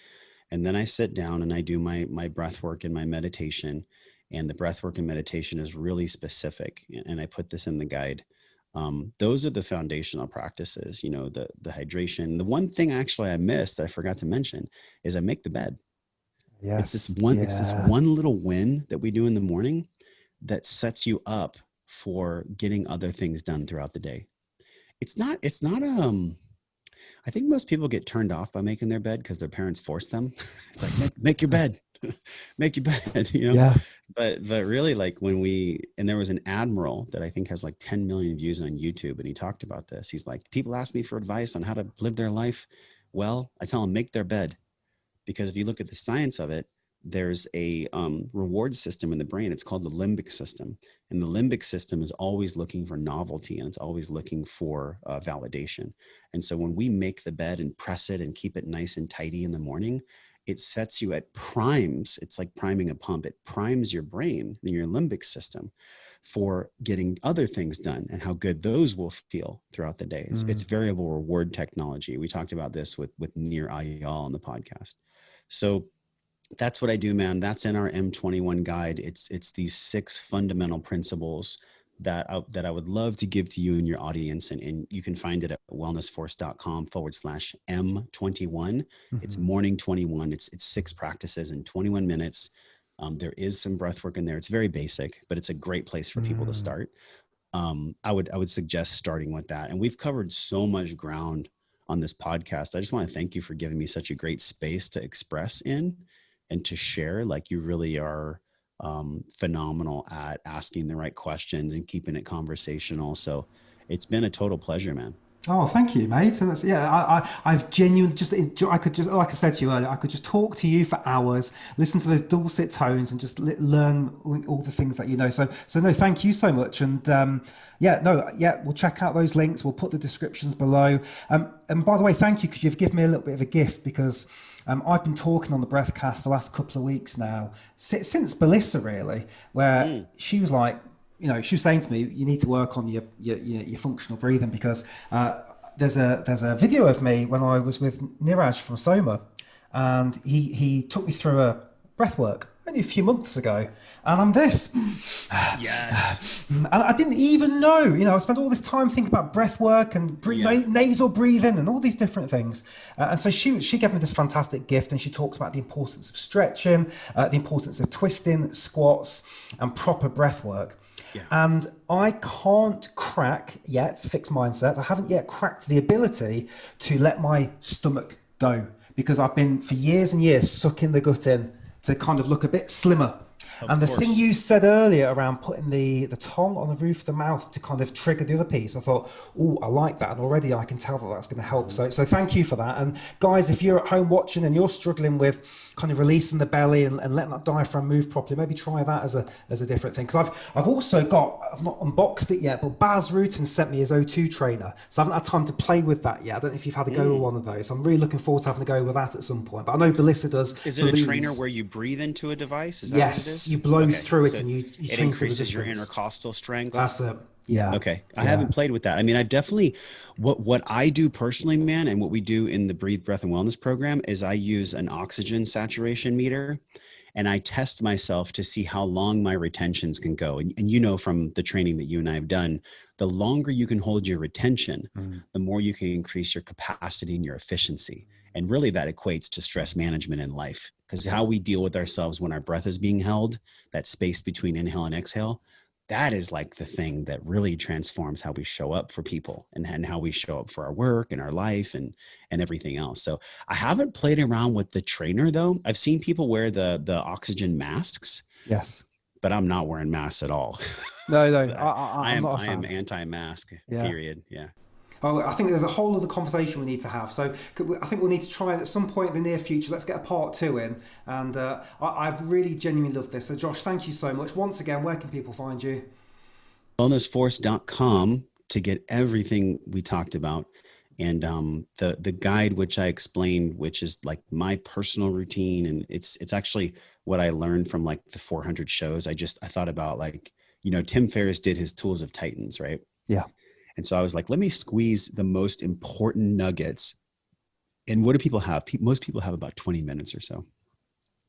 And then I sit down and I do my breath work and my meditation. And the breath work and meditation is really specific. And I put this in the guide. Those are the foundational practices, you know, the hydration. The one thing actually I missed that I forgot to mention is I make the bed. Yes. It's this one little win that we do in the morning that sets you up for getting other things done throughout the day. It's not, I think most people get turned off by making their bed because their parents force them. It's like, make your bed, make your bed, you know? Yeah. But really, like and there was an admiral that I think has like 10 million views on YouTube. And he talked about this. He's like, people ask me for advice on how to live their life. Well, I tell them, make their bed. Because if you look at the science of it, there's a reward system in the brain. It's called the limbic system. And the limbic system is always looking for novelty, and it's always looking for validation. And so when we make the bed and press it and keep it nice and tidy in the morning, it sets you at primes. It's like priming a pump. It primes your brain, your limbic system, for getting other things done and how good those will feel throughout the day. It's variable reward technology. We talked about this with Nir Ayal on the podcast. So that's what I do, man. That's in our M21 guide. It's these 6 fundamental principles that I would love to give to you and your audience. And you can find it at wellnessforce.com/M21. It's morning 21. It's 6 practices in 21 minutes. There is some breath work in there. It's very basic, but it's a great place for people to start. I would suggest starting with that. And we've covered so much ground on this podcast. I just want to thank you for giving me such a great space to express in and to share. Like, you really are phenomenal at asking the right questions and keeping it conversational. So it's been a total pleasure, man. Oh, thank you, mate. And that's, I've genuinely I could just, like I said to you earlier, I could just talk to you for hours, listen to those dulcet tones, and just learn all the things that you know. So no, thank you so much. And we'll check out those links. We'll put the descriptions below. And by the way, thank you, because you've given me a little bit of a gift, because I've been talking on the BREATHCAST the last couple of weeks now, since Belissa, really, where she was like, she was saying to me, you need to work on your functional breathing, because there's a video of me when I was with Niraj from Soma, and he took me through a breathwork only a few months ago, and I'm this. Yes. And I didn't even know, I spent all this time thinking about breath work and nasal breathing and all these different things. And so she gave me this fantastic gift, and she talked about the importance of stretching, the importance of twisting, squats, and proper breath work. Yeah. And I can't crack yet fixed mindset. I haven't yet cracked the ability to let my stomach go, because I've been for years and years sucking the gut in to kind of look a bit slimmer. And the thing you said earlier around putting the tongue on the roof of the mouth to kind of trigger the other piece, I thought, oh, I like that. And already I can tell that that's going to help. So thank you for that. And guys, if you're at home watching and you're struggling with kind of releasing the belly and letting that diaphragm move properly, maybe try that as a different thing. Because I've also got, I've not unboxed it yet, but Baz Rutten sent me his O2 trainer. So I haven't had time to play with that yet. I don't know if you've had a go with one of those. I'm really looking forward to having a go with that at some point. But I know Belissa does. Is it a trainer where you breathe into a device? Is that what it is? You blow through it, so and you it change increases the your intercostal strength. That's it. Yeah. Okay. I haven't played with that. I mean, I definitely, what I do personally, man, and what we do in the Breathe, Breath, and Wellness program is I use an oxygen saturation meter, and I test myself to see how long my retentions can go. And from the training that you and I have done, the longer you can hold your retention, the more you can increase your capacity and your efficiency. And really that equates to stress management in life, because how we deal with ourselves when our breath is being held, that space between inhale and exhale, that is like the thing that really transforms how we show up for people and how we show up for our work and our life and everything else. So I haven't played around with the trainer though. I've seen people wear the oxygen masks. Yes. But I'm not wearing masks at all. No, I am anti-mask, period. Yeah. Oh, I think there's a whole other conversation we need to have. So I think we'll need to try it at some point in the near future. Let's get a part 2 in. And I've really genuinely loved this. So Josh, thank you so much. Once again, where can people find you? Wellnessforce.com to get everything we talked about. And the guide, which I explained, which is like my personal routine. And it's actually what I learned from like the 400 shows. I thought about like, Tim Ferriss did his Tools of Titans, right? Yeah. And so I was like, let me squeeze the most important nuggets. And what do people have? Most people have about 20 minutes or so.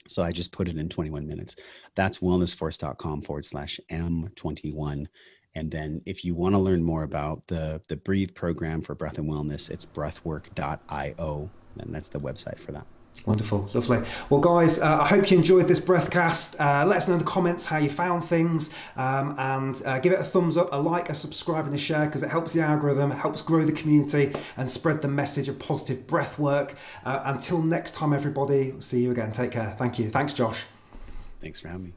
So I just put it in 21 minutes. That's wellnessforce.com/M21. And then if you want to learn more about the Breathe program for breath and wellness, it's breathwork.io. And that's the website for that. Wonderful, lovely. Well, guys, I hope you enjoyed this Breathcast. Let us know in the comments how you found things, and give it a thumbs up, a like, a subscribe, and a share, because it helps the algorithm, helps grow the community, and spread the message of positive breath work. Until next time, everybody, see you again. Take care. Thank you. Thanks, Josh. Thanks for having me.